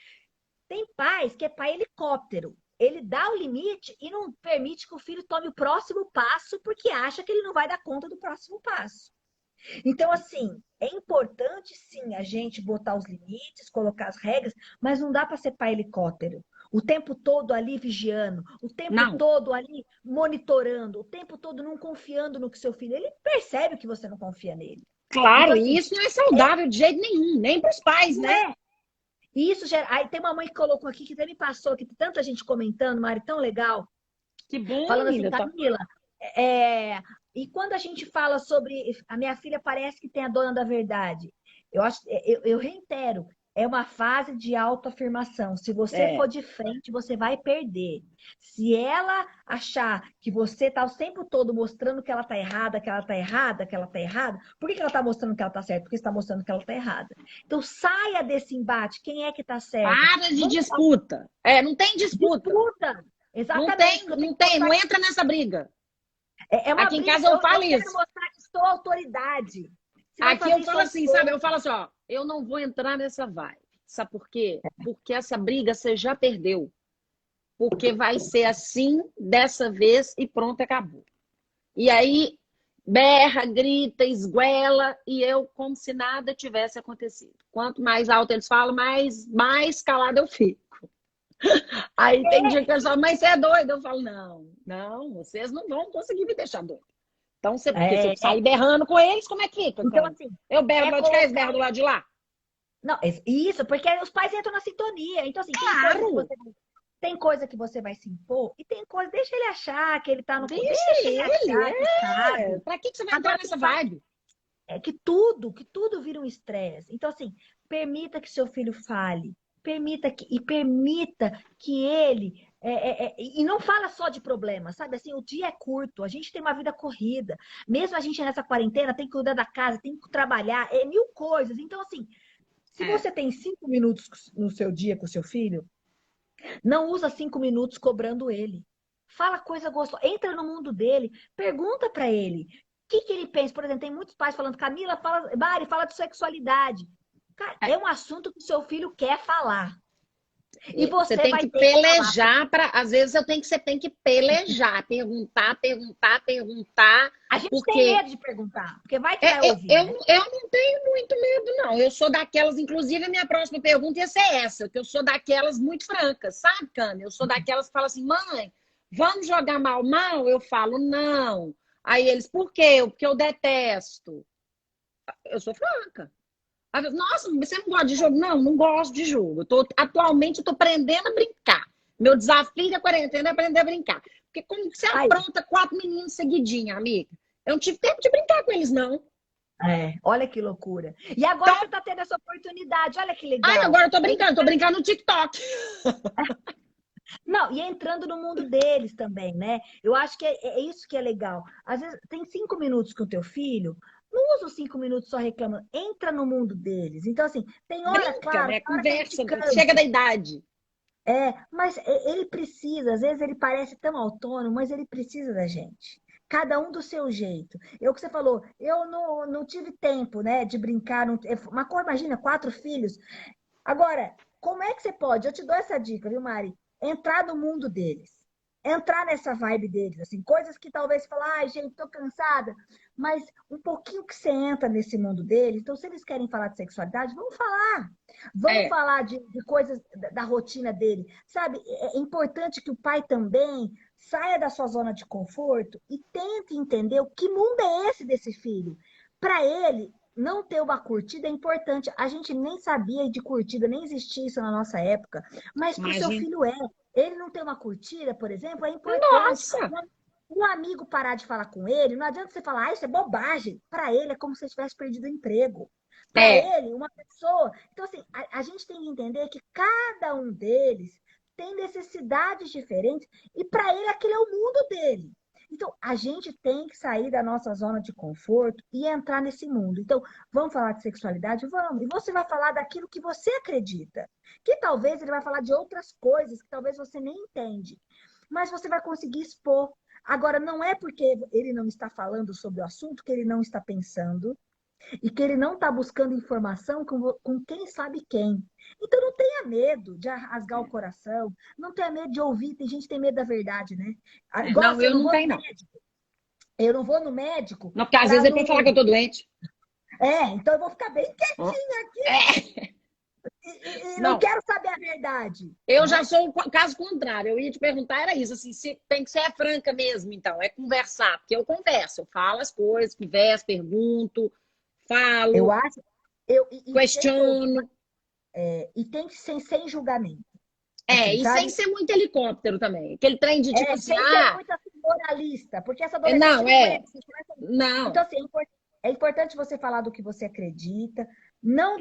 Tem pais que é pai helicóptero. Ele dá o limite e não permite que o filho tome o próximo passo porque acha que ele não vai dar conta do próximo passo. Então, assim, é importante sim a gente botar os limites, colocar as regras, mas não dá para ser pai helicóptero. O tempo todo ali vigiando, o tempo Não, todo ali monitorando, o tempo todo não confiando no que seu filho. Ele percebe que você não confia nele. Então, claro, e assim, isso não é saudável de jeito nenhum, nem para os pais, não né? é. E isso gera. Aí tem uma mãe que colocou aqui que até me passou, que tem tanta gente comentando, Mari, tão legal, Que bom, falando assim, menina. Tá... Camila, é, e quando a gente fala sobre a minha filha parece que tem a dona da verdade. Eu acho, eu reitero, é uma fase de autoafirmação. Se você É, for de frente, você vai perder. Se ela achar que você está o tempo todo mostrando que ela está errada, que ela está errada, que ela está errada, por que ela está mostrando que ela está certa? Porque está mostrando que ela está errada. Então saia desse embate. Quem é que está certo? para de Vamos falar disputa. É, não tem de disputa. disputa. Não Exatamente, tem, porque eu tenho não que tem, mostrar não entra nessa briga. é uma Aqui em briga. casa eu Eu falo quero isso. mostrar que sou autoridade. Você vai Aqui fazer eu isso falo aos assim, sabe? Eu poucos. falo assim, ó, eu não vou entrar nessa vibe. Sabe por quê? Porque essa briga você já perdeu. Porque vai ser assim dessa vez e pronto, acabou. E aí berra, grita, esguela e eu como se nada tivesse acontecido. Quanto mais alto eles falam, mais calado eu fico. Aí tem dia que eles falam, mas você é doido? Eu falo, não, vocês não vão conseguir me deixar doido. Então, porque se eu É. sair berrando com eles, como é que fica, Então, Cami? assim, Eu berro do é lado de cá, eles colocar. berram do lado de lá? Não, isso, porque os pais entram na sintonia. Então, assim, Claro! tem coisa que você vai se impor e tem coisa, deixa ele achar que ele tá no. Deixa Deixa ele ele, achar que sabe. Pra que você vai entrar Agora, nessa vibe? é que tudo vira um estresse. Então, assim, permita que seu filho fale, permita que ele. E não fala só de problemas, sabe? Assim, o dia é curto, a gente tem uma vida corrida. Mesmo a gente nessa quarentena tem que cuidar da casa, tem que trabalhar, é mil coisas. Então, assim, se É, você tem 5 minutos no seu dia com o seu filho, não usa 5 minutos cobrando ele. Fala coisa gostosa, entra no mundo dele, pergunta para ele. O que que ele pensa? Por exemplo, tem muitos pais falando, Camila, Mari, fala de sexualidade. Cara, é. é um assunto que o seu filho quer falar. E Você você tem vai que ter que falar. pelejar para. Às vezes você tem que pelejar, perguntar, A gente tem porque medo de perguntar, porque vai que vai ouvir, eu né? não tenho muito medo, não. Eu sou daquelas, inclusive, a minha próxima pergunta ia ser essa, que eu sou daquelas muito francas, sabe, Cami? Eu sou daquelas que falam assim, mãe, vamos jogar mal? Eu falo, não. Aí eles, por quê? Porque eu detesto. Eu sou franca. Nossa, você não gosta de jogo? Não, não gosto de jogo. Atualmente eu tô aprendendo a brincar. Meu desafio da quarentena é aprender a brincar. Porque como que você Aí, apronta 4 meninos seguidinho, amiga? Eu não tive tempo de brincar com eles, não. olha que loucura. E agora Então, você está tendo essa oportunidade, olha que ai, legal. agora eu tô brincando no TikTok. Não, e entrando no mundo deles também, né? Eu acho que é isso que é legal. Às vezes tem 5 minutos com o teu filho, não usa os 5 minutos só reclamando, entra no mundo deles. Então, assim, tem hora, Brinca, claro, né? tem hora que a gente Conversa, chega da cansa. idade. Mas ele precisa, às vezes ele parece tão autônomo, mas ele precisa da gente. Cada um do seu jeito. O que você falou, eu não tive tempo, né, de brincar. Uma cor, imagina, 4 filhos. Agora, como é que você pode? Eu te dou essa dica, viu, Mari? Entrar no mundo deles. Entrar nessa vibe deles, assim, coisas que talvez falar, ai, gente, tô cansada, mas um pouquinho que você entra nesse mundo deles, então se eles querem falar de sexualidade, vamos falar. Vamos É, falar de coisas da rotina dele. Sabe, é importante que o pai também saia da sua zona de conforto e tente entender o que mundo é esse desse filho. Para ele, não ter uma curtida é importante. A gente nem sabia de curtida, nem existia isso na nossa época. Mas para o seu imagina. filho é. Ele não ter uma curtida, por exemplo, é importante. Nossa! o amigo parar de falar com ele, não adianta você falar, isso é bobagem. Para ele é como se ele tivesse perdido o emprego. Para É, ele, uma pessoa. Então, assim, a gente tem que entender que cada um deles tem necessidades diferentes e para ele aquele é o mundo dele. Então, a gente tem que sair da nossa zona de conforto e entrar nesse mundo. Então, vamos falar de sexualidade? Vamos. E você vai falar daquilo que você acredita. Que talvez ele vai falar de outras coisas que talvez você nem entende. Mas você vai conseguir expor. Agora, não é porque ele não está falando sobre o assunto que ele não está pensando e que ele não está buscando informação com quem sabe quem. Então não tenha medo de rasgar o coração, não tenha medo de ouvir. Tem gente que tem medo da verdade, né? Igual não, assim, eu eu não não vou no tenho, não. médico. Eu não vou no médico Não, porque às vezes para é pra falar que eu não. tô doente. Então eu vou ficar bem Hã? quietinha aqui É, e não não. quero saber a verdade, Eu já né? sou o caso contrário. Eu ia te perguntar, era isso, assim, se tem que ser franca mesmo, então, é conversar, porque eu converso, eu falo as coisas, converso, pergunto, Eu falo, acho, e sempre ouvi, questiono. e tem que ser sem julgamento, É, assim, e sem sabe? ser muito helicóptero também. Aquele trem de tipo assim, Sem ser muito assim, moralista, porque essa adolescente não, não aguenta. Então, não. assim, é importante você falar do que você acredita, não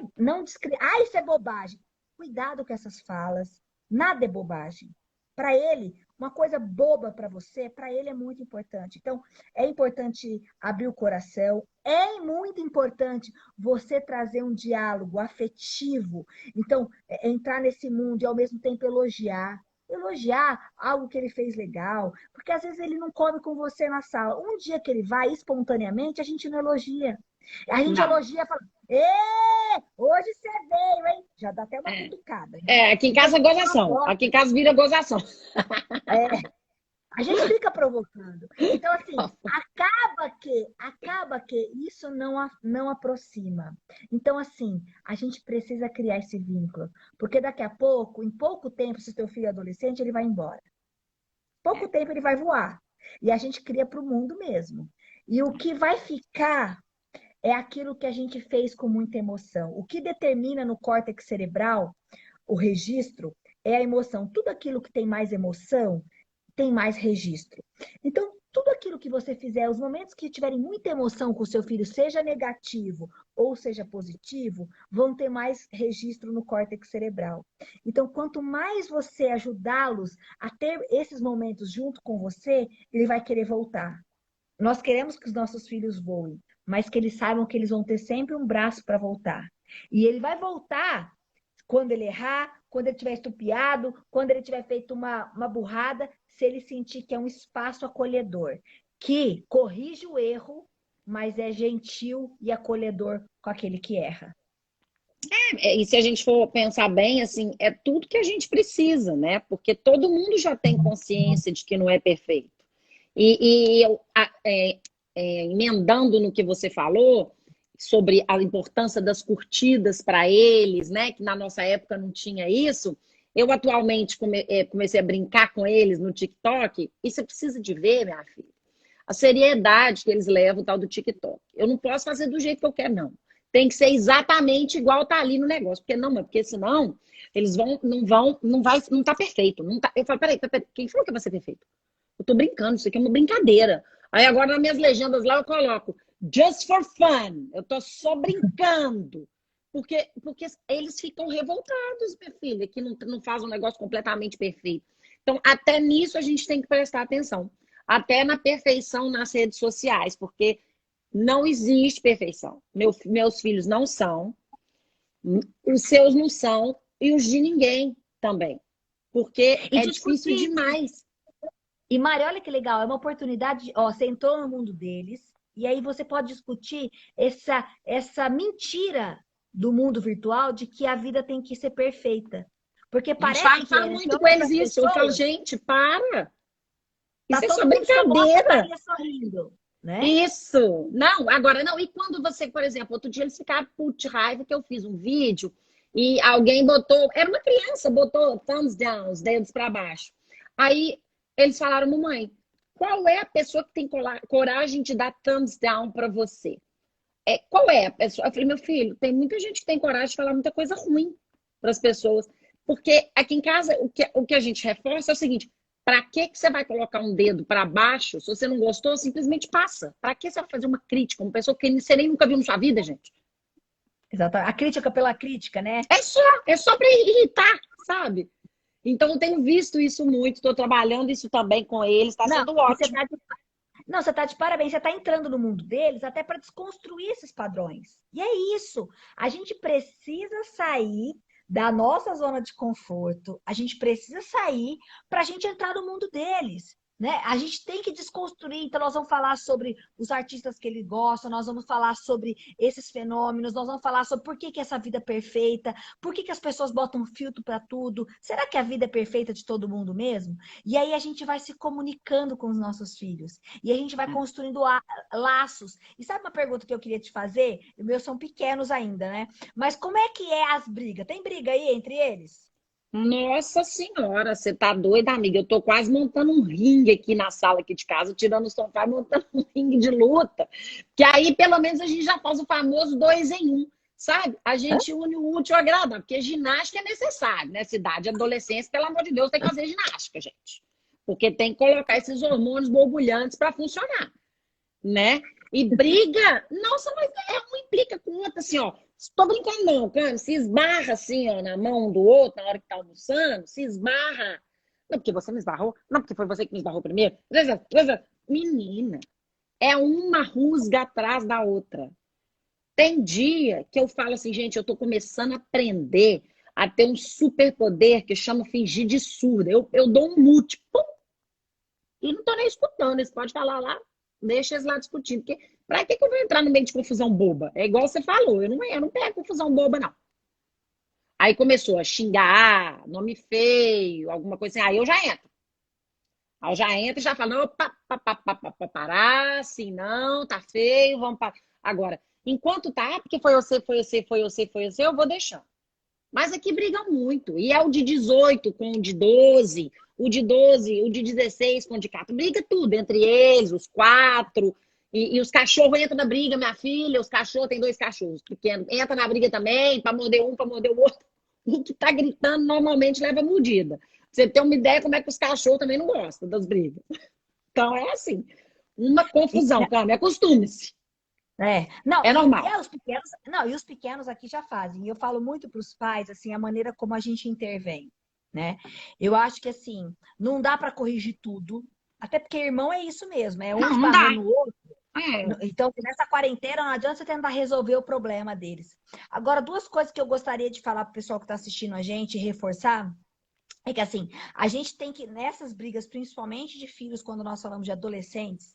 ah, isso é bobagem. Cuidado com essas falas. Nada é bobagem. Para ele, uma coisa boba para você, para ele é muito importante. Então, é importante abrir o coração, é muito importante você trazer um diálogo afetivo. Então, entrar nesse mundo e ao mesmo tempo elogiar algo que ele fez legal, porque às vezes ele não come com você na sala. Um dia que ele vai espontaneamente, a gente não elogia. A gente Não. elogia, fala, ê, hoje você veio, hein? Já dá até uma É, cutucada, né? aqui em Então a casa é gente gozação. provoca, Aqui em casa vira gozação. a gente fica provocando. Então, assim, acaba que isso não aproxima. Então, assim, a gente precisa criar esse vínculo. Porque daqui a pouco, em pouco tempo, se teu filho é adolescente, ele vai embora. Pouco tempo ele vai voar. E a gente cria para o mundo mesmo. E o que vai ficar é aquilo que a gente fez com muita emoção. O que determina no córtex cerebral o registro é a emoção. Tudo aquilo que tem mais emoção tem mais registro. Então, tudo aquilo que você fizer, os momentos que tiverem muita emoção com o seu filho, seja negativo ou seja positivo, vão ter mais registro no córtex cerebral. Então, quanto mais você ajudá-los a ter esses momentos junto com você, ele vai querer voltar. Nós queremos que os nossos filhos voem, mas que eles saibam que eles vão ter sempre um braço para voltar. E ele vai voltar quando ele errar, quando ele tiver estupiado, quando ele tiver feito uma burrada, se ele sentir que é um espaço acolhedor, que corrige o erro, mas é gentil e acolhedor com aquele que erra. E se a gente for pensar bem, assim, é tudo que a gente precisa, né? Porque todo mundo já tem consciência de que não é perfeito. E eu, emendando no que você falou sobre a importância das curtidas para eles, né? Que na nossa época não tinha isso. Eu atualmente comecei a brincar com eles no TikTok, e você precisa de ver, minha filha, a seriedade que eles levam o tal do TikTok. Eu não posso fazer do jeito que eu quero, não. Tem que ser exatamente igual tá ali no negócio. Porque não, porque senão eles não tá perfeito. Não tá, eu falo, peraí, quem falou que vai ser perfeito? Eu tô brincando, isso aqui é uma brincadeira. Aí agora nas minhas legendas lá eu coloco just for fun. Eu tô só brincando. Porque eles ficam revoltados, minha filha, que não faz um negócio completamente perfeito. Então, até nisso a gente tem que prestar atenção. Até na perfeição nas redes sociais, porque não existe perfeição. Meus filhos não são, os seus não são, e os de ninguém também. Porque E é difícil discutir. demais. E, Mari, olha que legal, é uma oportunidade, ó, você entrou no mundo deles, e aí você pode discutir essa mentira do mundo virtual de que a vida tem que ser perfeita. Porque A gente parece que fala é, né? Você muito com olha para eles as isso. Eu falo, pessoas, gente, para. tá Isso é só todo mundo famoso e a brincadeira. carinha sorrindo, né? Isso. Não, agora não. E quando você, por exemplo, outro dia eles ficaram de raiva que eu fiz um vídeo e alguém botou, era uma criança, botou thumbs down, os dedos para baixo. Aí eles falaram, mamãe, qual é a pessoa que tem coragem de dar thumbs down para você? Qual é a pessoa? Eu falei, meu filho, tem muita gente que tem coragem de falar muita coisa ruim para as pessoas. Porque aqui em casa, o que a gente reforça é o seguinte: Pra que você vai colocar um dedo para baixo? Se você não gostou, simplesmente passa. Pra que você vai fazer uma crítica? Uma pessoa que você nem nunca viu na sua vida, gente. Exato. A crítica pela crítica, né? É só para irritar, sabe? Então eu tenho visto isso muito, estou trabalhando isso também com eles, está Não, sendo e você ótimo. tá de, não, você tá de parabéns, você tá entrando no mundo deles até para desconstruir esses padrões. E é isso. A gente precisa sair da nossa zona de conforto. A gente precisa sair para a gente entrar no mundo deles. Né? A gente tem que desconstruir, então nós vamos falar sobre os artistas que ele gosta, nós vamos falar sobre esses fenômenos, nós vamos falar sobre por que, que essa vida é perfeita, por que, que as pessoas botam filtro para tudo, será que a vida é perfeita de todo mundo mesmo? E aí a gente vai se comunicando com os nossos filhos. E a gente vai construindo laços. E sabe uma pergunta que eu queria te fazer? Os meus são pequenos ainda, né? Mas como é que é as brigas? Tem briga aí entre eles? Nossa senhora, você tá doida, amiga? Eu tô quase montando um ringue aqui na sala aqui de casa, tirando o sofá e montando um ringue de luta. Que aí, pelo menos, a gente já faz o famoso 2 em 1, sabe? A gente une o útil ao agradável, porque ginástica é necessário, né? Cidade, adolescência, pelo amor de Deus, tem que fazer ginástica, gente. Porque tem que colocar esses hormônios borbulhantes para funcionar, né? E briga, nossa, mas um implica com o outro, assim, ó. Tô brincando, não, cara. Se esbarra assim, ó, na mão do outro na hora que tá almoçando, se esbarra. Não, porque você me esbarrou. Não, porque foi você que me esbarrou primeiro. Menina, é uma rusga atrás da outra. Tem dia que eu falo assim, gente, eu tô começando a aprender a ter um superpoder que chama fingir de surda. Eu dou um mute, pum, e não tô nem escutando. Eles podem falar lá, deixa eles lá discutindo. Porque pra que eu vou entrar no meio de confusão boba? É igual você falou, eu não pego confusão boba, não. Aí começou a xingar, nome feio, alguma coisa assim. Aí eu já entro. Aí eu já entro e já falo, opa, parar, assim, não, tá feio, vamos parar. Agora, enquanto tá, porque foi você, eu vou deixando. Mas aqui brigam muito. E é o de 18 com o de 12, o de 16 com o de 4. Briga tudo entre eles, os quatro. E os cachorros entram na briga, minha filha. Os cachorros, tem 2 cachorros pequenos. Entra na briga também, para morder um, para morder o outro. O que tá gritando normalmente leva mordida. Pra você ter uma ideia como é que os cachorros também não gostam das brigas. Então é assim. Uma E, confusão, cara. Acostume-se. não, É normal. os pequenos, não, e os pequenos aqui já fazem. E eu falo muito para os pais assim a maneira como a gente intervém, né? Eu acho que assim, não dá para corrigir tudo, até porque irmão é isso mesmo, é um Não, não dá. esbarrando o outro. É. Então, nessa quarentena, não adianta você tentar resolver o problema deles. Agora, duas coisas que eu gostaria de falar para o pessoal que está assistindo a gente e reforçar é que assim, a gente tem que, nessas brigas, principalmente de filhos, quando nós falamos de adolescentes,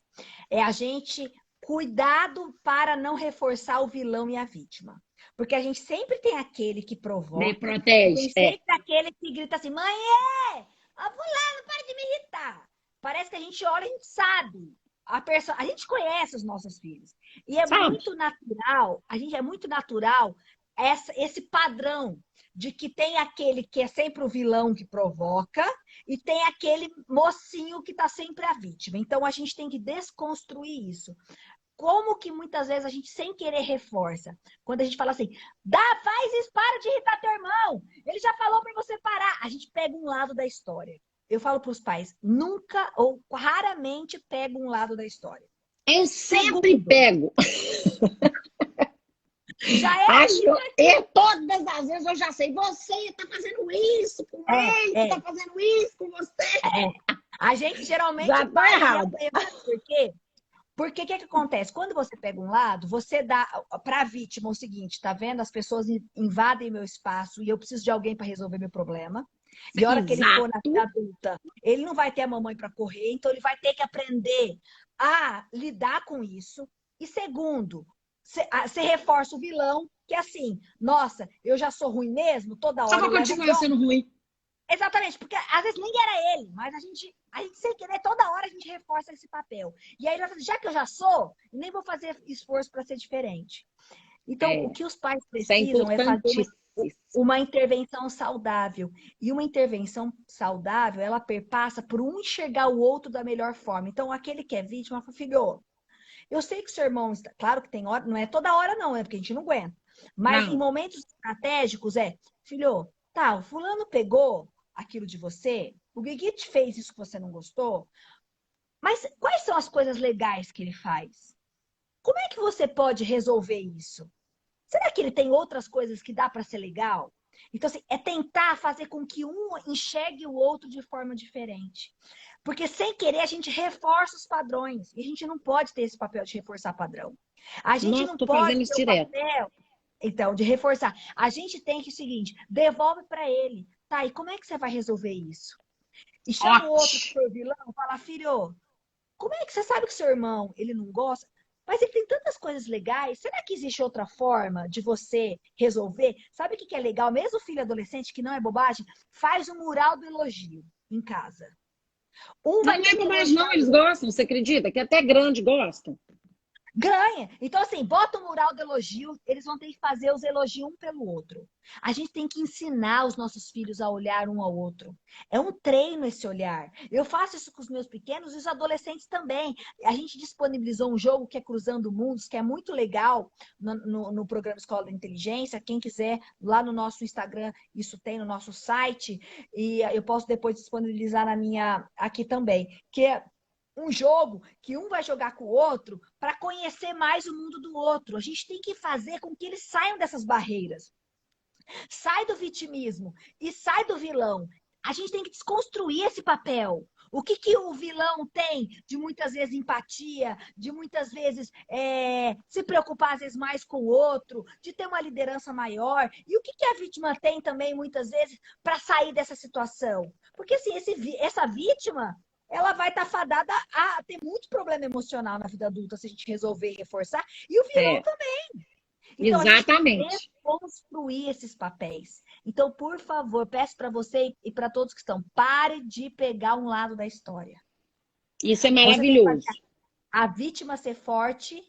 é a gente cuidado para não reforçar o vilão e a vítima. Porque a gente sempre tem aquele que Me provoca, e protege. tem sempre aquele que grita assim, mãe, a fulano, para de me irritar. Parece que a gente olha e a gente sabe. A gente conhece os nossos filhos. E é Sabe? muito natural, a gente é muito natural esse padrão de que tem aquele que é sempre o vilão que provoca e tem aquele mocinho que está sempre a vítima. Então a gente tem que desconstruir isso. Como que muitas vezes a gente sem querer reforça? Quando a gente fala assim, faz isso, para de irritar teu irmão. Ele já falou para você parar. A gente pega um lado da história. Eu falo para os pais, nunca ou raramente pega um lado da história. Eu sempre Segundo, pego. já é Acho, assim, e todas as vezes eu já sei, você está fazendo isso com ele, é, está fazendo isso com você. A gente geralmente Já tá errado. por quê? Porque o que acontece? Quando você pega um lado, você dá para a vítima o seguinte, tá vendo? As pessoas invadem meu espaço e eu preciso de alguém para resolver meu problema. E a hora que ele for na vida Exato. adulta, ele não vai ter a mamãe para correr, então ele vai ter que aprender a lidar com isso. E segundo, você reforça o vilão, que é assim, nossa, eu já sou ruim mesmo, toda Só hora para eu levo continuar bronca. sendo ruim. Exatamente, porque às vezes nem era ele, mas a gente sem querer, toda hora a gente reforça esse papel. E aí, já que eu já sou, nem vou fazer esforço para ser diferente. Então, o É, que os pais isso é precisam é fazer importantíssimo. uma intervenção saudável. E uma intervenção saudável, ela perpassa por um enxergar o outro da melhor forma. Então, aquele que é vítima, fala, filho, eu sei que seu irmão está. Claro que tem hora, não é toda hora, não, é porque a gente não aguenta. Mas em Não, momentos estratégicos, filho, tá, o fulano pegou aquilo de você, o Guigui te fez isso que você não gostou, mas quais são as coisas legais que ele faz? Como é que você pode resolver isso? Será que ele tem outras coisas que dá para ser legal? Então, assim, é tentar fazer com que um enxergue o outro de forma diferente. Porque sem querer a gente reforça os padrões. E a gente não pode ter esse papel de reforçar padrão. A gente Nossa, não tô pode fazendo isso ter o direto. papel, então, de reforçar. A gente tem que o seguinte, devolve para ele. Tá, e como é que você vai resolver isso? E chama o outro que Ótimo. foi o vilão, fala, filho, como é que você sabe que seu irmão, ele não gosta? Mas ele tem tantas coisas legais. Será que existe outra forma de você resolver? Sabe o que é legal? Mesmo o filho adolescente, que não é bobagem, faz um mural do elogio em casa. Um Não vai é ter que bobagem, elogiar não. Eles o outro. gostam, você acredita? Que até grande gostam. Ganha. Então, assim, bota o mural do elogio, eles vão ter que fazer os elogios um pelo outro. A gente tem que ensinar os nossos filhos a olhar um ao outro. É um treino esse olhar. Eu faço isso com os meus pequenos e os adolescentes também. A gente disponibilizou um jogo que é Cruzando Mundos, que é muito legal no programa Escola da Inteligência. Quem quiser, lá no nosso Instagram, isso tem no nosso site. E eu posso depois disponibilizar na minha aqui também. Que é um jogo que um vai jogar com o outro para conhecer mais o mundo do outro. A gente tem que fazer com que eles saiam dessas barreiras. Sai do vitimismo e sai do vilão. A gente tem que desconstruir esse papel. O que o vilão tem de muitas vezes empatia, de muitas vezes se preocupar às vezes mais com o outro, de ter uma liderança maior. E o que a vítima tem também muitas vezes para sair dessa situação? Porque assim, essa vítima ela vai estar fadada a ter muito problema emocional na vida adulta se a gente resolver reforçar. E o vilão É, também. Então, a gente tem que exatamente. desconstruir esses papéis. Então, por favor, peço para você e para todos que estão, pare de pegar um lado da história. Isso é Você tem que fazer maravilhoso. a vítima ser forte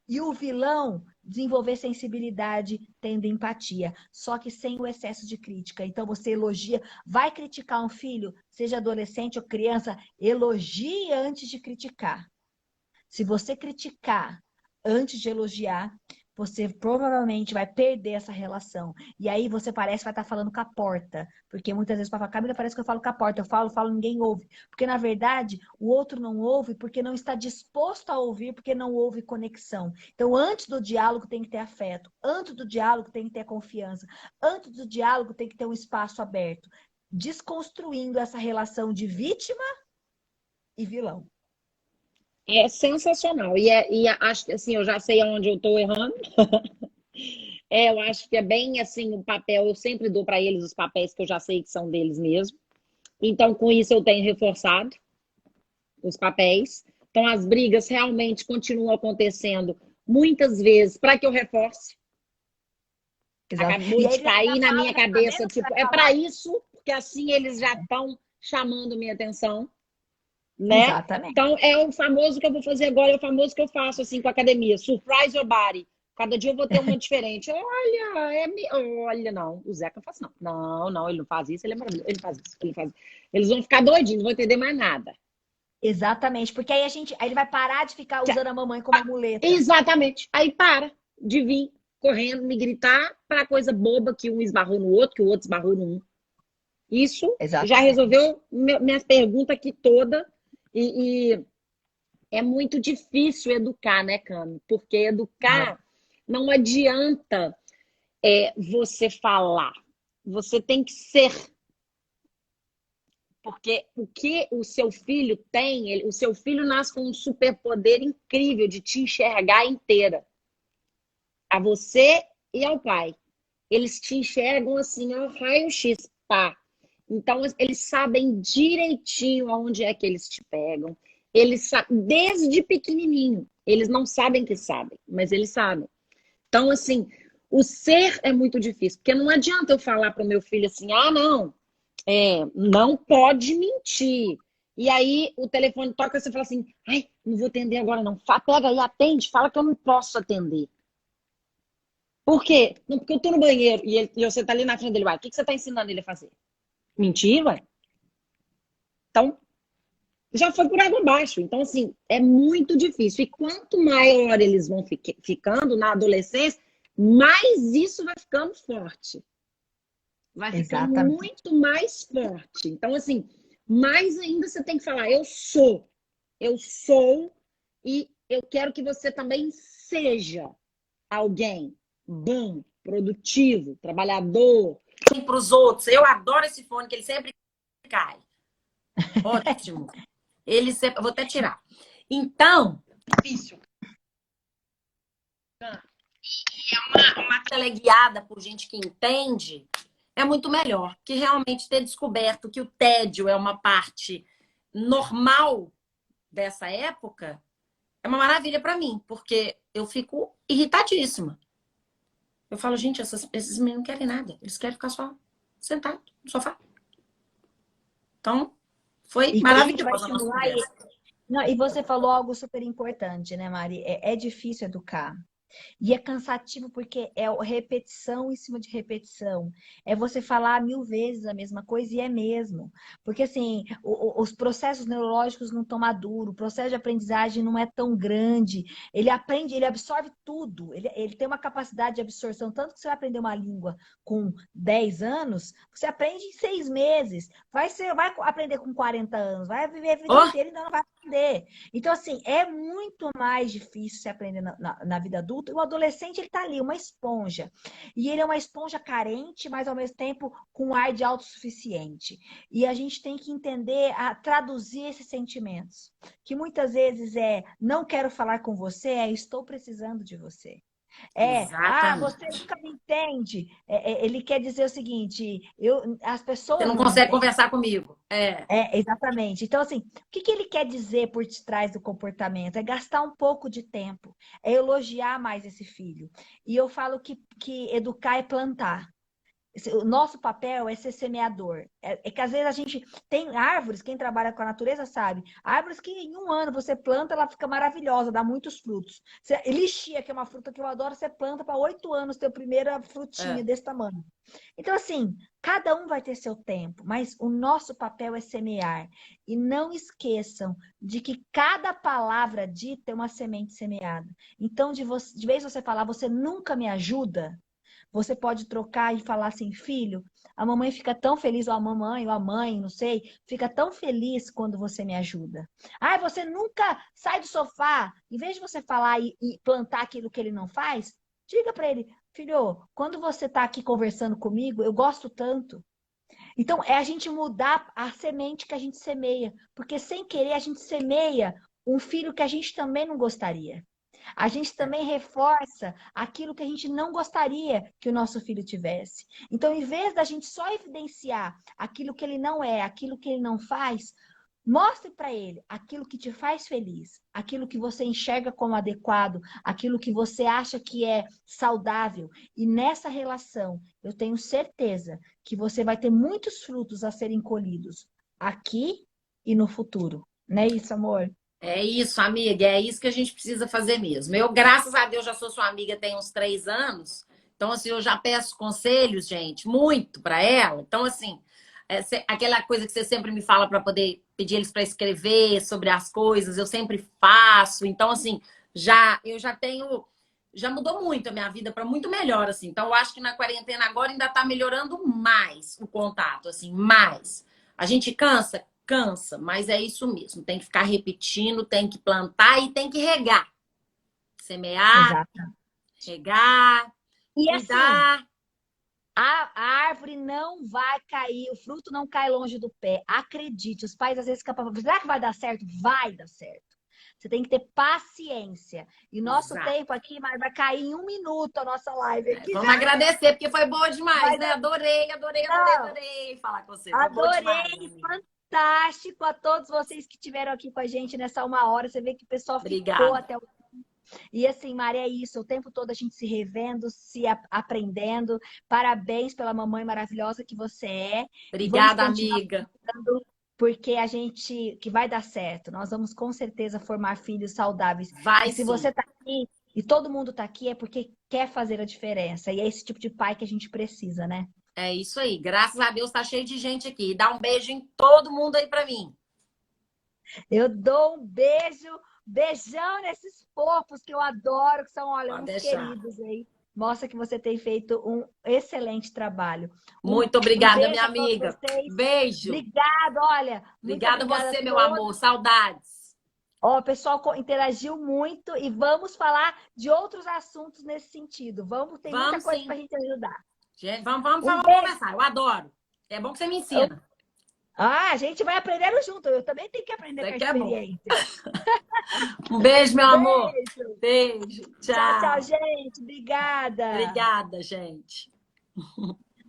e o vilão desenvolver sensibilidade, tendo empatia, só que sem o excesso de crítica. Então você elogia, vai criticar um filho, seja adolescente ou criança, elogie antes de criticar. Se você criticar antes de elogiar, você provavelmente vai perder essa relação. E aí você parece que vai estar falando com a porta. Porque muitas vezes para Camila parece que eu falo com a porta. Eu falo, ninguém ouve. Porque na verdade o outro não ouve porque não está disposto a ouvir, porque não houve conexão. Então, antes do diálogo tem que ter afeto. Antes do diálogo tem que ter confiança. Antes do diálogo tem que ter um espaço aberto. Desconstruindo essa relação de vítima e vilão. É sensacional. Acho que assim, eu já sei aonde eu estou errando. Eu acho que é bem assim o papel. Eu sempre dou para eles os papéis que eu já sei que são deles mesmo. Então, com isso, eu tenho reforçado os papéis. Então, as brigas realmente continuam acontecendo muitas vezes para que eu reforce. Exato. Acabou E aí de ele ainda cair na fala, minha né? Tá cabeça, vendo que você tipo, vai é falar? para isso, porque assim eles já estão chamando minha atenção, né? Exatamente. Então, é o famoso que eu vou fazer agora, é o famoso que eu faço assim com a academia, surprise your body. Cada dia eu vou ter uma diferente. Olha, olha, não, o Zeca faz não. Não, não, ele não faz isso, ele é maravilhoso. Ele faz isso, ele faz isso. Eles vão ficar doidinhos, não vão entender mais nada. Exatamente. Porque aí aí ele vai parar de ficar usando a mamãe como muleta. Exatamente. Aí para de vir correndo, me gritar para coisa boba que um esbarrou no outro, que o outro esbarrou no um. Isso já Exatamente. resolveu minha pergunta aqui toda. E é muito difícil educar, né, Cami? Porque É. educar não adianta você falar. Você tem que ser. Porque o que o seu filho tem, o seu filho nasce com um superpoder incrível de te enxergar inteira. A você e ao pai. Eles te enxergam assim, ó, raio-x, pá. Então, eles sabem direitinho aonde é que eles te pegam. Eles sabem, desde pequenininho. Eles não sabem que sabem, mas eles sabem. Então, assim, o ser é muito difícil. Porque não adianta eu falar para o meu filho assim, ah, não, não pode mentir. E aí o telefone toca e você fala assim, ai, não vou atender agora não. Pega aí, atende, fala que eu não posso atender. Por quê? Não, porque eu tô no banheiro e você tá ali na frente dele, uai, o que você tá ensinando ele a fazer? Mentir, uai? Então, já foi por água abaixo. Então, assim, é muito difícil. E quanto maior eles vão ficando na adolescência, mais isso vai ficando forte. Vai ficando Exatamente. muito mais forte. Então, assim, mais ainda você tem que falar, eu sou. Eu sou e eu quero que você também seja alguém bom, produtivo, trabalhador. Para os outros. Eu adoro esse fone, que ele sempre cai. Ótimo. Ele sempre... Eu vou até tirar. Então, difícil. Uma tela guiada por gente que entende é muito melhor. Que realmente ter descoberto que o tédio é uma parte normal dessa época é uma maravilha para mim, porque eu fico irritadíssima. Eu falo, gente, esses meninos não querem nada. Eles querem ficar só sentado no sofá. Então, foi E que a gente vai maravilhosa a nossa estimular. conversa. Não, e você falou algo super importante, né, Mari? É difícil educar. E é cansativo porque é repetição em cima de repetição. É você falar 1000 vezes a mesma coisa e é mesmo. Porque, assim, os processos neurológicos não estão maduros, o processo de aprendizagem não é tão grande. Ele aprende, ele absorve tudo. Ele tem uma capacidade de absorção. Tanto que você vai aprender uma língua com 10 anos, você aprende em 6 meses. Vai aprender com 40 anos, vai viver a vida Oh, inteira e ainda não vai aprender. Então, assim, é muito mais difícil se aprender na vida adulta. O adolescente, ele tá ali, uma esponja. E ele é uma esponja carente, mas ao mesmo tempo com um ar de autossuficiente. E a gente tem que entender, a traduzir esses sentimentos. Que muitas vezes não quero falar com você, estou precisando de você. Você exatamente. nunca me entende. Ele quer dizer o seguinte, as Você pessoas não não me consegue entendem. conversar comigo. É. Exatamente. Então, assim, o que que ele quer dizer por detrás do comportamento? É gastar um pouco de tempo, é elogiar mais esse filho. E eu falo que educar é plantar. O nosso papel é ser semeador. Que às vezes a gente tem árvores, quem trabalha com a natureza sabe, árvores que em um ano você planta, ela fica maravilhosa, dá muitos frutos. Elixia, que é uma fruta que eu adoro, você planta para 8 anos, ter a primeira frutinha É. desse tamanho. Então, assim, cada um vai ter seu tempo, mas o nosso papel é semear. E não esqueçam de que cada palavra dita é uma semente semeada. Então, de vez você falar, você nunca me ajuda, você pode trocar e falar assim, filho, a mamãe fica tão feliz, ou a mamãe, ou a mãe, não sei, fica tão feliz quando você me ajuda. Ah, você nunca sai do sofá. Em vez de você falar e plantar aquilo que ele não faz, diga para ele, filho, quando você está aqui conversando comigo, eu gosto tanto. Então, é a gente mudar a semente que a gente semeia, porque sem querer a gente semeia um filho que a gente também não gostaria. A gente É. também reforça aquilo que a gente não gostaria que o nosso filho tivesse. Então, em vez da gente só evidenciar aquilo que ele não é, aquilo que ele não faz, mostre para ele aquilo que te faz feliz, aquilo que você enxerga como adequado, aquilo que você acha que é saudável. E nessa relação, eu tenho certeza que você vai ter muitos frutos a serem colhidos aqui e no futuro. Não é isso, amor? É isso, amiga. É isso que a gente precisa fazer mesmo. Eu, graças a Deus, já sou sua amiga tem uns 3 anos. Então, assim, eu já peço conselhos, gente, muito para ela. Então, assim, aquela coisa que você sempre me fala para poder pedir eles para escrever sobre as coisas, eu sempre faço. Então, assim, eu já tenho. Já mudou muito a minha vida para muito melhor, assim. Então, eu acho que na quarentena agora ainda está melhorando mais o contato, assim, mais. A gente cansa? Cansa, mas é isso mesmo. Tem que ficar repetindo, tem que plantar e tem que regar. Semear, Exato. regar, E assim, cuidar. a árvore não vai cair, o fruto não cai longe do pé. Acredite, os pais às vezes ficam falando, será que vai dar certo? Vai dar certo. Você tem que ter paciência. E nosso Exato. tempo aqui vai cair em 1 minuto a nossa live aqui Vamos já. agradecer, porque foi boa demais, Mas né? Adorei, adorei, adorei, não, adorei falar com você. Foi boa adorei, demais, amiga. fantástico a todos vocês que estiveram aqui com a gente nessa 1 hora. Você vê que o pessoal ficou Obrigada. até o e assim, Maria, é isso, o tempo todo a gente se revendo, aprendendo. Parabéns pela mamãe maravilhosa que você é. E vamos Obrigada, continuar amiga. cuidando, porque que vai dar certo. Nós vamos com certeza formar filhos saudáveis. E Vai se você sim. está aqui e todo mundo está aqui, é porque quer fazer a diferença. E é esse tipo de pai que a gente precisa, né? É isso aí. Graças a Deus tá cheio de gente aqui. Dá um beijo em todo mundo aí pra mim. Eu dou um beijo, beijão nesses fofos que eu adoro, que são, olha, Pode uns deixar. queridos aí. mostra que você tem feito um excelente trabalho. Muito obrigada, beijo minha a todos amiga. vocês. Beijo. Obrigada, olha. Muito Obrigada a obrigada você, a meu todos. amor. Saudades. Ó, o pessoal interagiu muito e vamos falar de outros assuntos nesse sentido. Tem muita Vamos coisa sim. para a gente ajudar. Gente, vamos Um falar, beijo. conversar. Eu adoro. É bom que você me ensina. A gente vai aprendendo junto. Eu também tenho que aprender com a Isso aqui é bom. experiência. Um beijo, meu amor. Beijo. Beijo. Tchau, Tchau. tchau, gente. Obrigada. Obrigada, gente.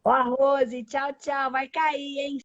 Ó, a Rose. Tchau, tchau. Vai cair, hein?